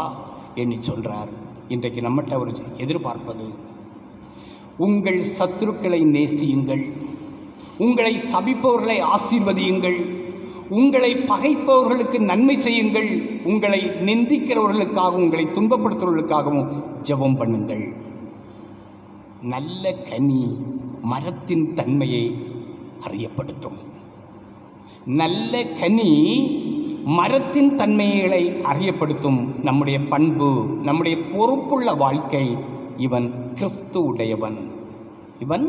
என்று சொல்றார். இன்றைக்கு நம்மகிட்ட அவர் எதிர்பார்ப்பது, உங்கள் சத்துருக்களை நேசியுங்கள், உங்களை சபிப்பவர்களை ஆசீர்வதியுங்கள், உங்களை பகைப்பவர்களுக்கு நன்மை செய்யுங்கள், உங்களை நிந்திக்கிறவர்களுக்காகவும் உங்களை துன்பப்படுத்துவர்களுக்காகவும் ஜெபம் பண்ணுங்கள். நல்ல கனி மரத்தின் தன்மையை அறியப்படுத்தும். நல்ல கனி மரத்தின் தன்மைகளை அறியப்படுத்தும். நம்முடைய பண்பு, நம்முடைய பொறுப்புள்ள வாழ்க்கை, இவன் கிறிஸ்து உடையவன், இவன்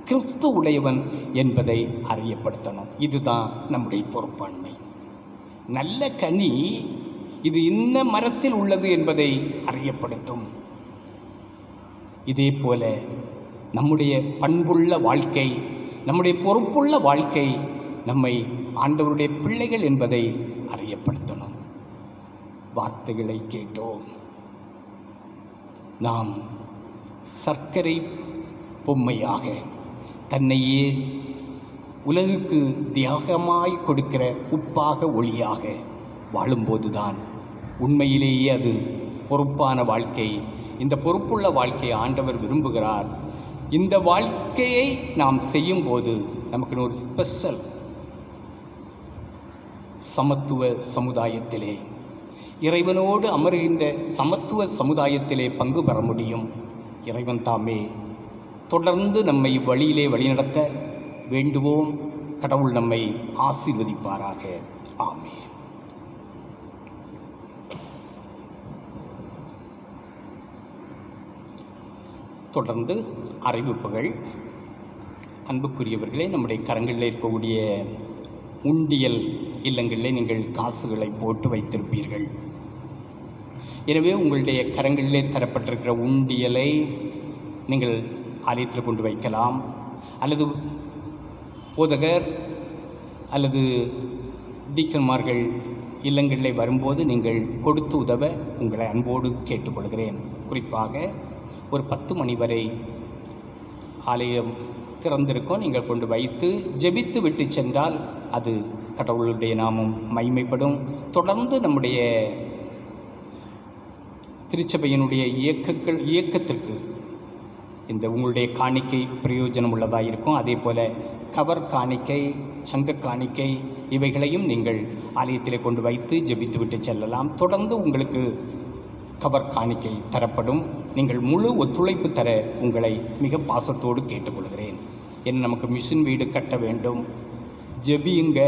கிறிஸ்து உடையவன் என்பதை அறியப்படுத்தணும். இதுதான் நம்முடைய பொறுப்பாண்மை. நல்ல கனி இது இன்ன மரத்தில் உள்ளது என்பதை அறியப்படுத்தும். இதே போல நம்முடைய பண்புள்ள வாழ்க்கை, நம்முடைய பொறுப்புள்ள வாழ்க்கை நம்மை ஆண்டவருடைய பிள்ளைகள் என்பதை அறியப்படுத்தணும். வார்த்தைகளை கேட்டோம். நாம் சர்க்கரை பொம்மையாக தன்னையே உலகுக்கு தியாகமாய் கொடுக்கிற உப்பாக ஒளியாக வாழும்போதுதான் உண்மையிலேயே அது பொறுப்பான வாழ்க்கை. இந்த பொறுப்புள்ள வாழ்க்கையை ஆண்டவர் விரும்புகிறார். இந்த வாழ்க்கையை நாம் செய்யும்போது நமக்கு ஒரு ஸ்பெஷல் சமத்துவ சமுதாயத்திலே, இறைவனோடு அமர்கின்ற சமத்துவ சமுதாயத்திலே பங்கு பெற முடியும். இறைவன் தாமே தொடர்ந்து நம்மை வழியிலே வழிநடத்த வேண்டுவோம். கடவுள் நம்மை ஆசீர்வதிப்பாராக. ஆமென். தொடர்ந்து அறிவிப்புகள். அன்புக்குரியவர்களே, நம்முடைய கரங்களில் இருக்கக்கூடிய உண்டியல் இல்லங்களிலே நீங்கள் காசுகளை போட்டு வைத்திருப்பீர்கள். எனவே உங்களுடைய கரங்களிலே தரப்பட்டிருக்கிற உண்டியலை நீங்கள் ஆலயத்தில் கொண்டு வைக்கலாம், அல்லது போதகர் அல்லது டீக்கன்மார்கள் இல்லங்களிலே வரும்போது நீங்கள் கொடுத்து உதவ உங்களை அன்போடு கேட்டுக்கொள்கிறேன். குறிப்பாக ஒரு 10 மணி வரை ஆலயம் திறந்திருக்கும். நீங்கள் கொண்டு வைத்து ஜெபித்து விட்டு சென்றால் அது கடவுளுடைய நாமம் மைமைப்படும். தொடர்ந்து நம்முடைய திருச்சபையினுடைய இயக்கத்திற்கு இந்த உங்களுடைய காணிக்கை பிரயோஜனம் உள்ளதாக இருக்கும். அதே போல் கவர் காணிக்கை, சங்க காணிக்கை இவைகளையும் நீங்கள் ஆலயத்திலே கொண்டு வைத்து ஜெபித்து விட்டு செல்லலாம். தொடர்ந்து உங்களுக்கு கவர் காணிக்கை தரப்படும். நீங்கள் முழு ஒத்துழைப்பு தர உங்களை மிக பாசத்தோடு கேட்டுக்கொள்கிறேன். ஏன்னா நமக்கு மிஷின் வீடு கட்ட வேண்டும். ஜெபியுங்க.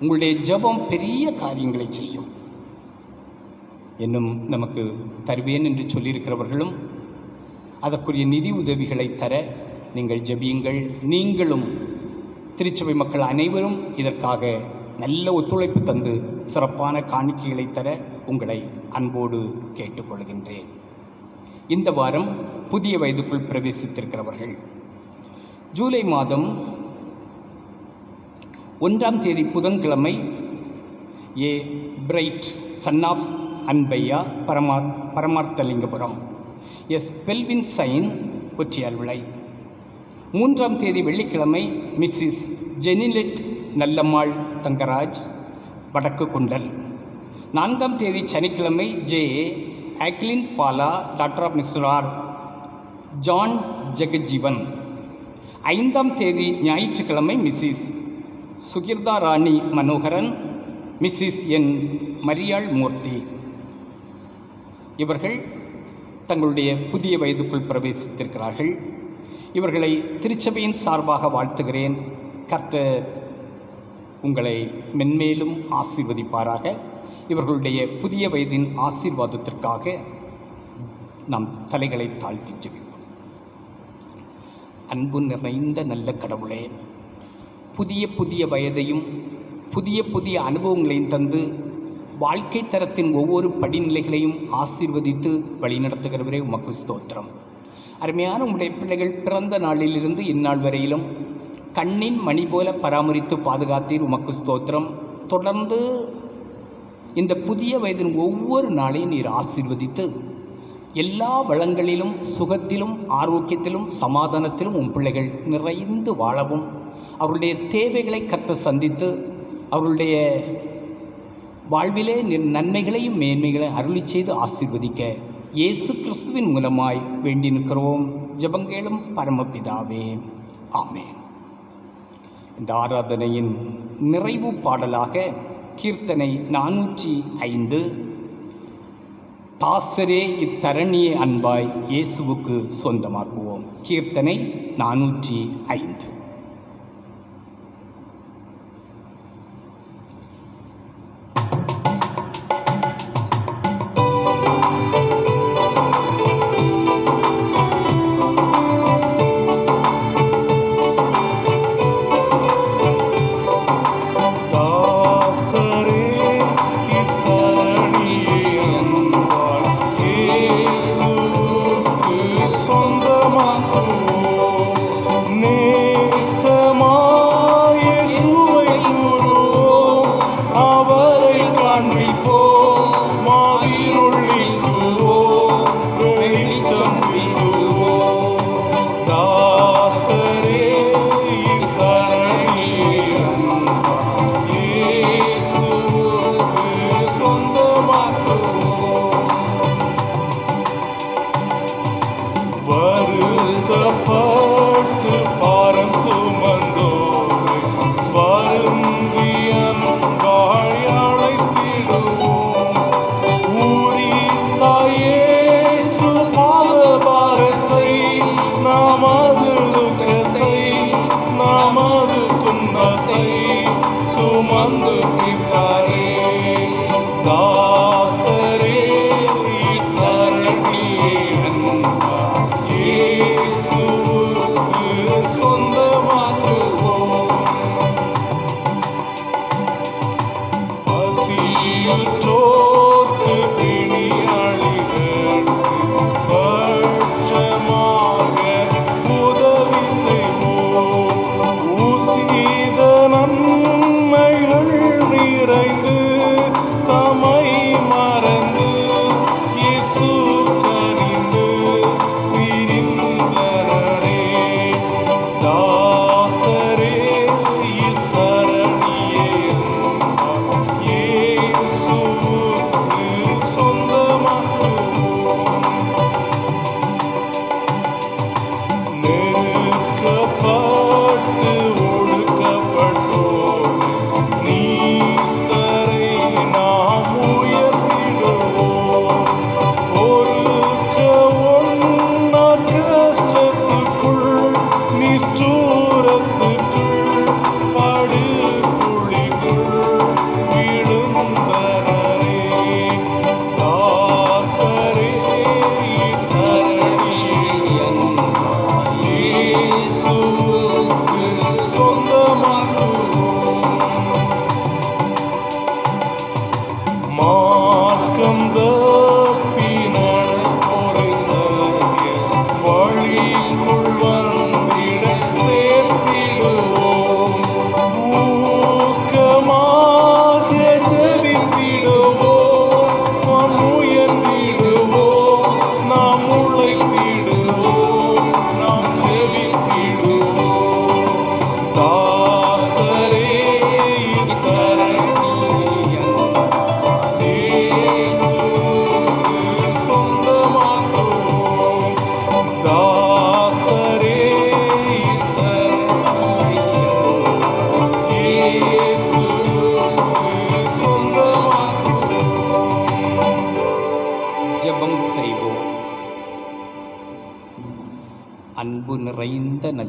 உங்களுடைய ஜெபம் பெரிய காரியங்களை செய்யும். இன்னும் நமக்கு தருவேன் என்று சொல்லியிருக்கிறவர்களும் அதற்குரிய நிதி உதவிகளை தர நீங்கள் ஜெபியுங்கள். நீங்களும் திருச்சபை மக்கள் அனைவரும் இதற்காக நல்ல ஒத்துழைப்பு தந்து சிறப்பான காணிக்கைகளை தர உங்களை அன்போடு கேட்டுக்கொள்கின்றேன். இந்த வாரம் புதிய வயதுக்குள் பிரவேசித்திருக்கிறவர்கள் ஜூலை மாதம் 1ஆம் தேதி புதன்கிழமை A bright son of Anbaiya Paramarthalingapuram, S Belvin சைன் ஒற்றியால் விளை. 3ஆம் தேதி வெள்ளிக்கிழமை மிஸ்ஸஸ் ஜெனிலெட் நல்லம்மாள் தங்கராஜ் வடக்கு குண்டல். 4ஆம் தேதி சனிக்கிழமை ஜே ஆக்லின் பாலா டாக்டர் ஆஃப் மிஸ்ரார் ஜான் ஜெகஜீவன். 5ஆம் தேதி ஞாயிற்றுக்கிழமை Mrs Sukirtha Rani Manoharan, Mrs N மரியாள் மூர்த்தி. இவர்கள் தங்களுடைய புதிய வயதுக்குள் பிரவேசித்திருக்கிறார்கள். இவர்களை திருச்சபையின் சார்பாக வாழ்த்துகிறேன். கர்த்தர் உங்களை மென்மேலும் ஆசீர்வதிப்பாராக. இவர்களுடைய புதிய வயதின் ஆசீர்வாதத்திற்காக நாம் தலைகளை தாழ்த்தி ஜெபிப்போம். அன்பு நிறைந்த நல்ல கடவுளே, புதிய புதிய வயதையும் புதிய புதிய அனுபவங்களையும் தந்து வாழ்க்கை தரத்தின் ஒவ்வொரு படிநிலைகளையும் ஆசீர்வதித்து வழிநடத்துகிறவரே உமக்கு ஸ்தோத்திரம். அருமையான உங்களுடைய பிள்ளைகள் பிறந்த நாளிலிருந்து இந்நாள் வரையிலும் கண்ணின் மணி போல பராமரித்து பாதுகாத்தீர், உமக்கு ஸ்தோத்திரம். தொடர்ந்து இந்த புதிய வயதின் ஒவ்வொரு நாளையும் நீர் ஆசீர்வதித்து எல்லா வளங்களிலும் சுகத்திலும் ஆரோக்கியத்திலும் சமாதானத்திலும் உன் பிள்ளைகள் நிறைந்து வாழவும், அவருடைய தேவைகளை கர்த்தர் சந்தித்து அவருடைய வாழ்விலே நன்மைகளையும் மேன்மைகளையும் அருளி செய்து ஆசீர்வதிக்க இயேசு கிறிஸ்துவின் மூலமாய் வேண்டி நிற்கிறோம். ஜெபங்கேளும் பரமபிதாவே, ஆமென். இந்த ஆராதனையின் நிறைவு பாடலாக கீர்த்தனை 405, தாசரே இத்தரணியை அன்பாய் இயேசுவுக்கு சொந்தமாக்குவோம். கீர்த்தனை 405.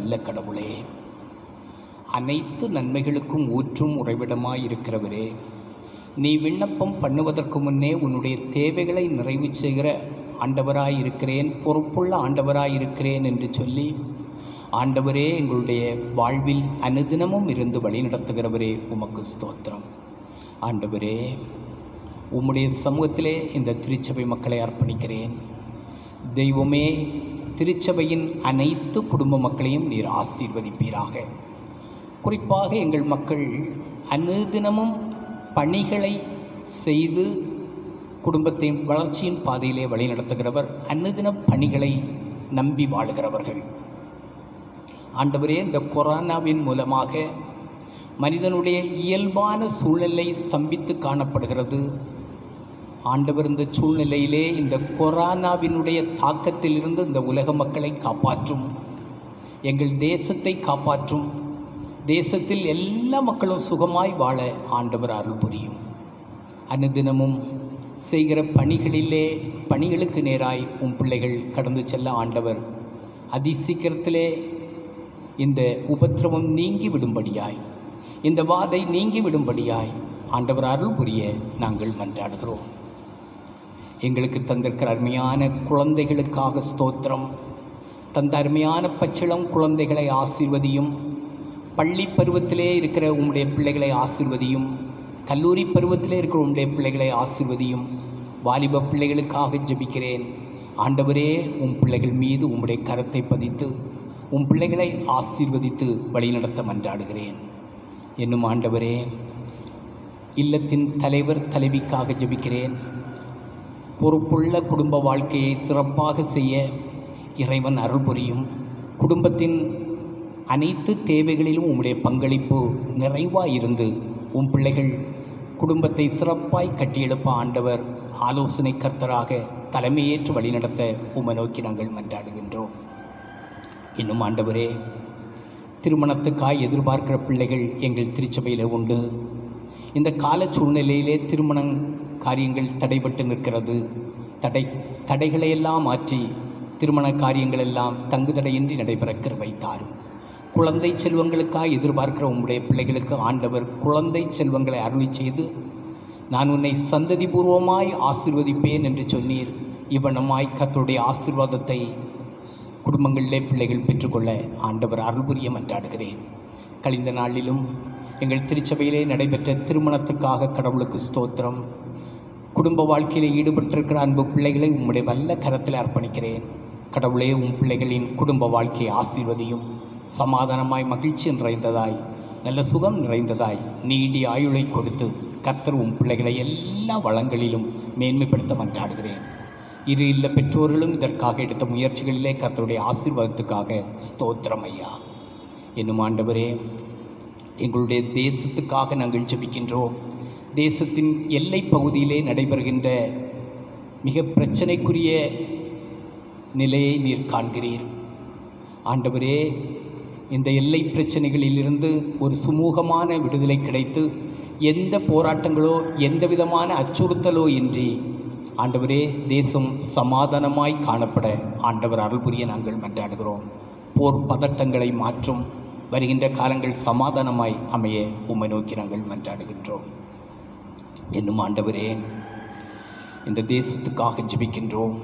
நல்ல கடவுளே, அனைத்து நன்மைகளுக்கும் ஊற்றும் உறைவிடமாய் இருக்கிறவரே, நீ விண்ணப்பம் பண்ணுவதற்கு முன்னே உன்னுடைய தேவைகளை நிறைவு செய்கிற ஆண்டவராய் இருக்கிறேன், பொறுப்புள்ள ஆண்டவராய் இருக்கிறேன் என்று சொல்லி, ஆண்டவரே எங்களுடைய வாழ்வில் அனுதினமும் இருந்து வழி நடத்துகிறவரே உமக்கு ஸ்தோத்திரம். ஆண்டவரே, உம்முடைய சமூகத்திலே இந்த திருச்சபை மக்களை அர்ப்பணிக்கிறேன். தெய்வமே, திருச்சபையின் அனைத்து குடும்ப மக்களையும் நீர் ஆசீர்வதிப்பீராக. குறிப்பாக எங்கள் மக்கள் அனுதினமும் பணிகளை செய்து குடும்பத்தின் வளர்ச்சியின் பாதையிலே வழிநடத்துகிறவர், அனுதின பணிகளை நம்பி வாழுகிறவர்கள். ஆண்டவரே, இந்த கொரோனாவின் மூலமாக மனிதனுடைய இயல்பான சூழ்நிலை ஸ்தம்பித்து காணப்படுகிறது. ஆண்டவர், இந்த சூழ்நிலையிலே இந்த கொரோனாவினுடைய தாக்கத்திலிருந்து இந்த உலக மக்களை காப்பாற்றும், எங்கள் தேசத்தை காப்பாற்றும், தேசத்தில் எல்லா மக்களும் சுகமாய் வாழ ஆண்டவர் அருள் புரியும். அனுதினமும் செய்கிற பணிகளுக்கு நேராய் உம் பிள்ளைகள் கடந்து செல்ல ஆண்டவர் அதிசீக்கிரத்திலே இந்த உபத்திரவம் நீங்கி விடும்படியாய், இந்த வாதை நீங்கி விடும்படியாய் ஆண்டவர் அருள் புரிய நாங்கள் மன்றாடுகிறோம். எங்களுக்கு தந்திருக்கிற அருமையான குழந்தைகளுக்காக ஸ்தோத்திரம். தந்த அருமையான பச்சிளம் குழந்தைகளை ஆசீர்வதியும். பள்ளி பருவத்திலே இருக்கிற உம்முடைய பிள்ளைகளை ஆசீர்வதியும். கல்லூரி பருவத்திலே இருக்கிற உம்முடைய பிள்ளைகளை ஆசீர்வதியும். வாலிப பிள்ளைகளுக்காக ஜெபிக்கிறேன். ஆண்டவரே, உம் பிள்ளைகள் மீது உம்முடைய கரத்தை பதித்து உம் பிள்ளைகளை ஆசீர்வதித்து வழிநடத்த மன்றாடுகிறேன். என்னும் ஆண்டவரே, இல்லத்தின் தலைவர் தலைவிக்காக ஜெபிக்கிறேன். பொறுப்புள்ள குடும்ப வாழ்க்கையை சிறப்பாக செய்ய இறைவன் அருள் புரியும். குடும்பத்தின் அனைத்து தேவைகளிலும் உம்முடைய பங்களிப்பு நிறைவாக இருந்து உம் பிள்ளைகள் குடும்பத்தை சிறப்பாய் கட்டியெழுப்ப ஆண்டவர் ஆலோசனை கர்த்தராக தலைமையேற்று வழிநடத்த உம்மை நோக்கி நாங்கள் மன்றாடுகின்றோம். இன்னும் ஆண்டவரே, திருமணத்துக்காய் எதிர்பார்க்கிற பிள்ளைகள் எங்கள் திருச்சபையில் உண்டு. இந்த கால சூழ்நிலையிலே திருமண காரியங்கள் தடைபட்டு நிற்கிறது. தடைகளையெல்லாம் மாற்றி திருமண காரியங்கள் எல்லாம் தங்குதடையின்றி நடைபெற கிருபை தாரும். குழந்தை செல்வங்களுக்காக எதிர்பார்க்கிற உம்முடைய பிள்ளைகளுக்கு ஆண்டவர் குழந்தை செல்வங்களை அருளி செய்து, நான் உன்னை சந்ததி பூர்வமாய் ஆசீர்வதிப்பேன் என்று சொன்னீர். இவ்வனமாய் கர்த்தருடைய ஆசீர்வாதத்தை குடும்பங்களிலே பிள்ளைகள் பெற்றுக்கொள்ள ஆண்டவர் அருள் புரிய மன்றாடுகிறேன். கழிந்த நாளிலும் எங்கள் திருச்சபையிலே நடைபெற்ற திருமணத்திற்காக கடவுளுக்கு ஸ்தோத்திரம். குடும்ப வாழ்க்கையில் ஈடுபட்டிருக்கிற அன்பு பிள்ளைகளை உம்முடைய வல்ல கரத்தில் அர்ப்பணிக்கிறேன். கடவுளே, உம் பிள்ளைகளின் குடும்ப வாழ்க்கையை ஆசீர்வதியும். சமாதானமாய் மகிழ்ச்சி நிறைந்ததாய் நல்ல சுகம் நிறைந்ததாய் நீடிய ஆயுளை கொடுத்து கர்த்தர் உம் பிள்ளைகளை எல்லா வளங்களிலும் மேன்மைப்படுத்த மன்றாடுகிறேன். இரு இல்ல பெற்றோர்களும் இதற்காக எடுத்த முயற்சிகளிலே கர்த்தருடைய ஆசீர்வாதத்துக்காக ஸ்தோத்திரம் ஐயா. என்னும் ஆண்டவரே, எங்களுடைய தேசத்துக்காக நாங்கள் ஜெபிக்கின்றோம். தேசத்தின் எல்லை பகுதியிலே நடைபெறுகின்ற மிக பிரச்சனைக்குரிய நிலையை நீர் காண்கிறீர். ஆண்டவரே, இந்த எல்லை பிரச்சனைகளிலிருந்து ஒரு சுமூகமான விடுதலை கிடைத்து எந்த போராட்டங்களோ எந்த விதமான அச்சுறுத்தலோ இன்றி ஆண்டவரே, தேசம் சமாதானமாய் காணப்பட ஆண்டவர் அருள் புரிய நாங்கள் மன்றாடுகிறோம். போர் பதட்டங்களை மாற்றும் வருகின்ற காலங்கள் சமாதானமாய் அமைய உம்மை நோக்கி நாங்கள் மன்றாடுகின்றோம். என்னும் ஆண்டவரே, இந்த தேசத்துக்காக ஜெபிக்கின்றோம்.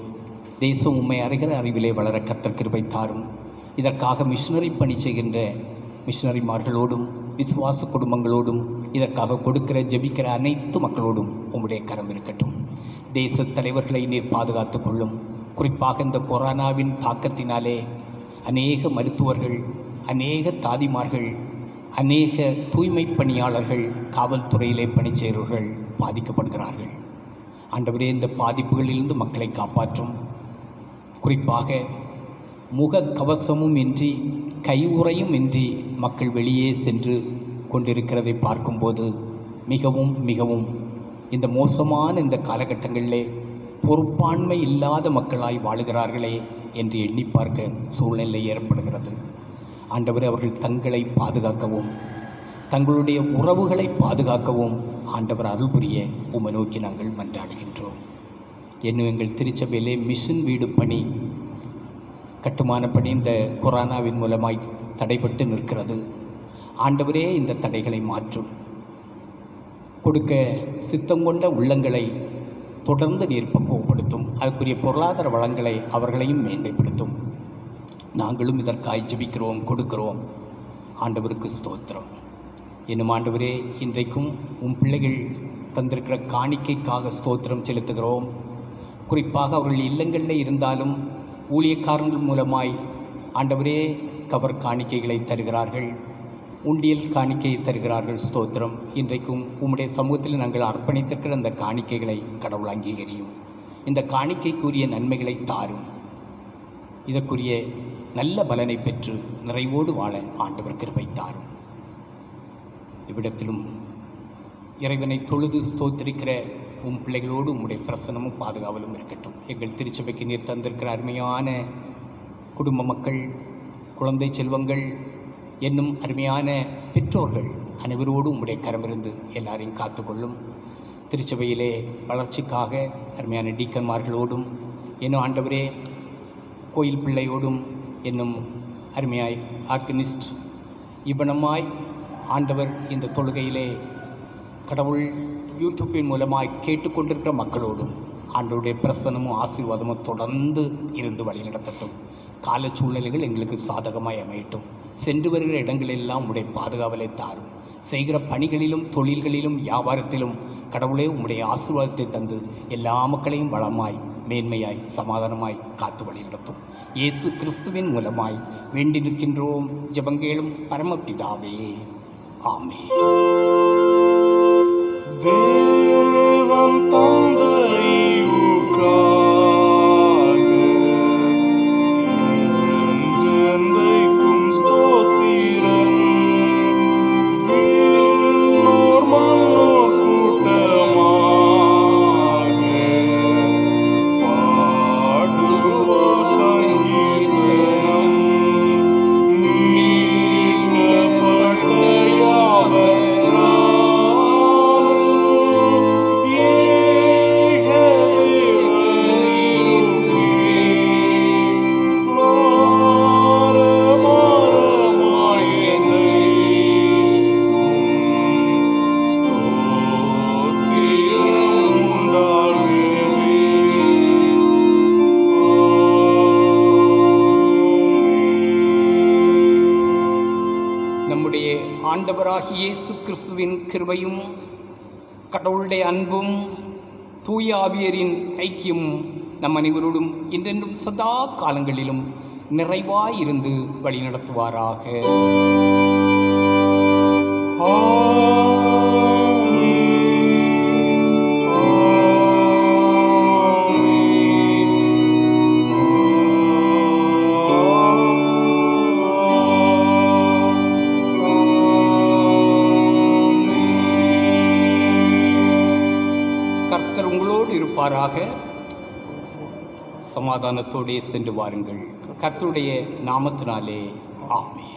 தேசம் உம்மை அறிகிற அறிவிலே வளர கர்த்தர் கிருபை தாரும். இதற்காக மிஷனரி பணி செய்கின்ற மிஷனரிமார்களோடும் விசுவாச குடும்பங்களோடும் இதற்காக கொடுக்கிற ஜெபிக்கிற அனைத்து மக்களோடும் உம்முடைய கரம் இருக்கட்டும். தேச தலைவர்களை நீர் பாதுகாத்து கொள்ளும். குறிப்பாக இந்த கொரோனாவின் தாக்கத்தினாலே அநேக மருத்துவர்கள், அநேக தாதிமார்கள், அநேக தூய்மை பணியாளர்கள், காவல்துறையிலே பணி செய்கிறவர்கள் பாதிக்கப்படுகிறார்கள். ஆண்டவரே, இந்த பாதிப்புகளிலிருந்து மக்களை காப்பாற்றும். குறிப்பாக முக கவசமும் இன்றி கையுறையும் இன்றி மக்கள் வெளியே சென்று கொண்டிருக்கிறதை பார்க்கும்போது மிகவும் மிகவும் இந்த மோசமான இந்த காலகட்டங்களிலே பொறுப்பாண்மை இல்லாத மக்களாய் வாழுகிறார்களே என்று எண்ணி பார்க்க சூழ்நிலை ஏற்படுகிறது. ஆண்டவரே, அவர்கள் தங்களை பாதுகாக்கவும் தங்களுடைய உறவுகளை பாதுகாக்கவும் ஆண்டவர் அருள் புரிய உம்மை நோக்கி நாங்கள் மன்றாடுகின்றோம். இன்னும் எங்கள் திருச்சபையிலே மிஷன் வீடு பணி கட்டுமான பணி இந்த கொரோனாவின் மூலமாய் தடைபட்டு நிற்கிறது. ஆண்டவரே, இந்த தடைகளை மாற்றும். கொடுக்க சித்தம் கொண்ட உள்ளங்களை தொடர்ந்து நீர் பக்குவப்படுத்தும். அதற்குரிய பொருளாதார வளங்களை அவர்களையும் மேன்மைப்படுத்தும். நாங்களும் இதற்காய் ஜெபிக்கிறோம், கொடுக்கிறோம். ஆண்டவருக்கு ஸ்தோத்திரம். இன்னும் ஆண்டவரே, இன்றைக்கும் உம் பிள்ளைகள் தந்திருக்கிற காணிக்கைக்காக ஸ்தோத்திரம் செலுத்துகிறோம். குறிப்பாக அவர்கள் இல்லங்களில் இருந்தாலும் ஊழியக்காரர்கள் மூலமாய் ஆண்டவரே கவர் காணிக்கைகளை தருகிறார்கள், உண்டியல் காணிக்கையை தருகிறார்கள். ஸ்தோத்திரம். இன்றைக்கும் உம்முடைய சமூகத்தில் நாங்கள் அர்ப்பணித்திருக்கிற அந்த காணிக்கைகளை கடவுள் அங்கீகரியும். இந்த காணிக்கைக்குரிய நன்மைகளை தாரும். இதற்குரிய நல்ல பலனை பெற்று நிறைவோடு வாழ ஆண்டவர் கிருபை தாரும். இவ்விடத்திலும் இறைவனை தொழுது ஸ்தோத்திரிக்கிற உம் பிள்ளைகளோடு உம்முடைய பிரசனமும் பாதுகாவலும் இருக்கட்டும். எங்கள் திருச்சபைக்கு நீர் தந்திருக்கிற அருமையான குடும்ப மக்கள், குழந்தை செல்வங்கள் என்னும் அருமையான பெற்றோர்கள் அனைவரோடு உம்முடைய கரமிருந்து எல்லாரையும் காத்துக்கொள்ளும். திருச்சபையிலே வளர்ச்சிக்காக அருமையான டீக்கன்மார்களோடும் என்னும் ஆண்டவரே கோயில் பிள்ளையோடும் என்னும் அருமையாய் ஆர்கனிஸ்ட் இவனமாய் ஆண்டவர் இந்த தொழுகையிலே கடவுள் யூடியூப்பின் மூலமாய் கேட்டுக்கொண்டிருக்கிற மக்களோடும் ஆண்டவருடைய பிரசனமும் ஆசீர்வாதமும் தொடர்ந்து இருந்து வழிநடத்தட்டும். கால சூழ்நிலைகள் எங்களுக்கு சாதகமாய் அமையட்டும். சென்று வருகிற இடங்களெல்லாம் உடைய பாதுகாவலை தாரும். செய்கிற பணிகளிலும் தொழில்களிலும் வியாபாரத்திலும் கடவுளே உம்முடைய ஆசீர்வாதத்தை தந்து எல்லா மக்களையும் வளமாய் மேன்மையாய் சமாதானமாய் காத்து வழிநடத்தும். இயேசு கிறிஸ்துவின் மூலமாய் வேண்டி நிற்கின்றோம். ஜெபங்கேளும் பரமபிதாவே. ஆமென். தேவன் தந்தையுக்காக என்றென்றைக்கும் ஸ்தோத்திரம். விண்ணோர் மண்ணோர் கூட்டமாக பாடுவோர் சங்கீதம். மீட்கப்பட்ட யாவராலும் நம்முடைய ஆண்டவராகிய இயேசு கிறிஸ்துவின் கிருபையும் கடவுளுடைய அன்பும் தூய ஆவியரின் ஐக்கியமும் நம் அனைவரோடும் இன்றென்றும் சதா காலங்களிலும் நிறைவாயிருந்து வழிநடத்துவாராக. கர்த்தர் உங்களோடு இருப்பாராக. சமாதானத்தோடே சென்று வாருங்கள். கர்த்தருடைய நாமத்தினாலே ஆமென்.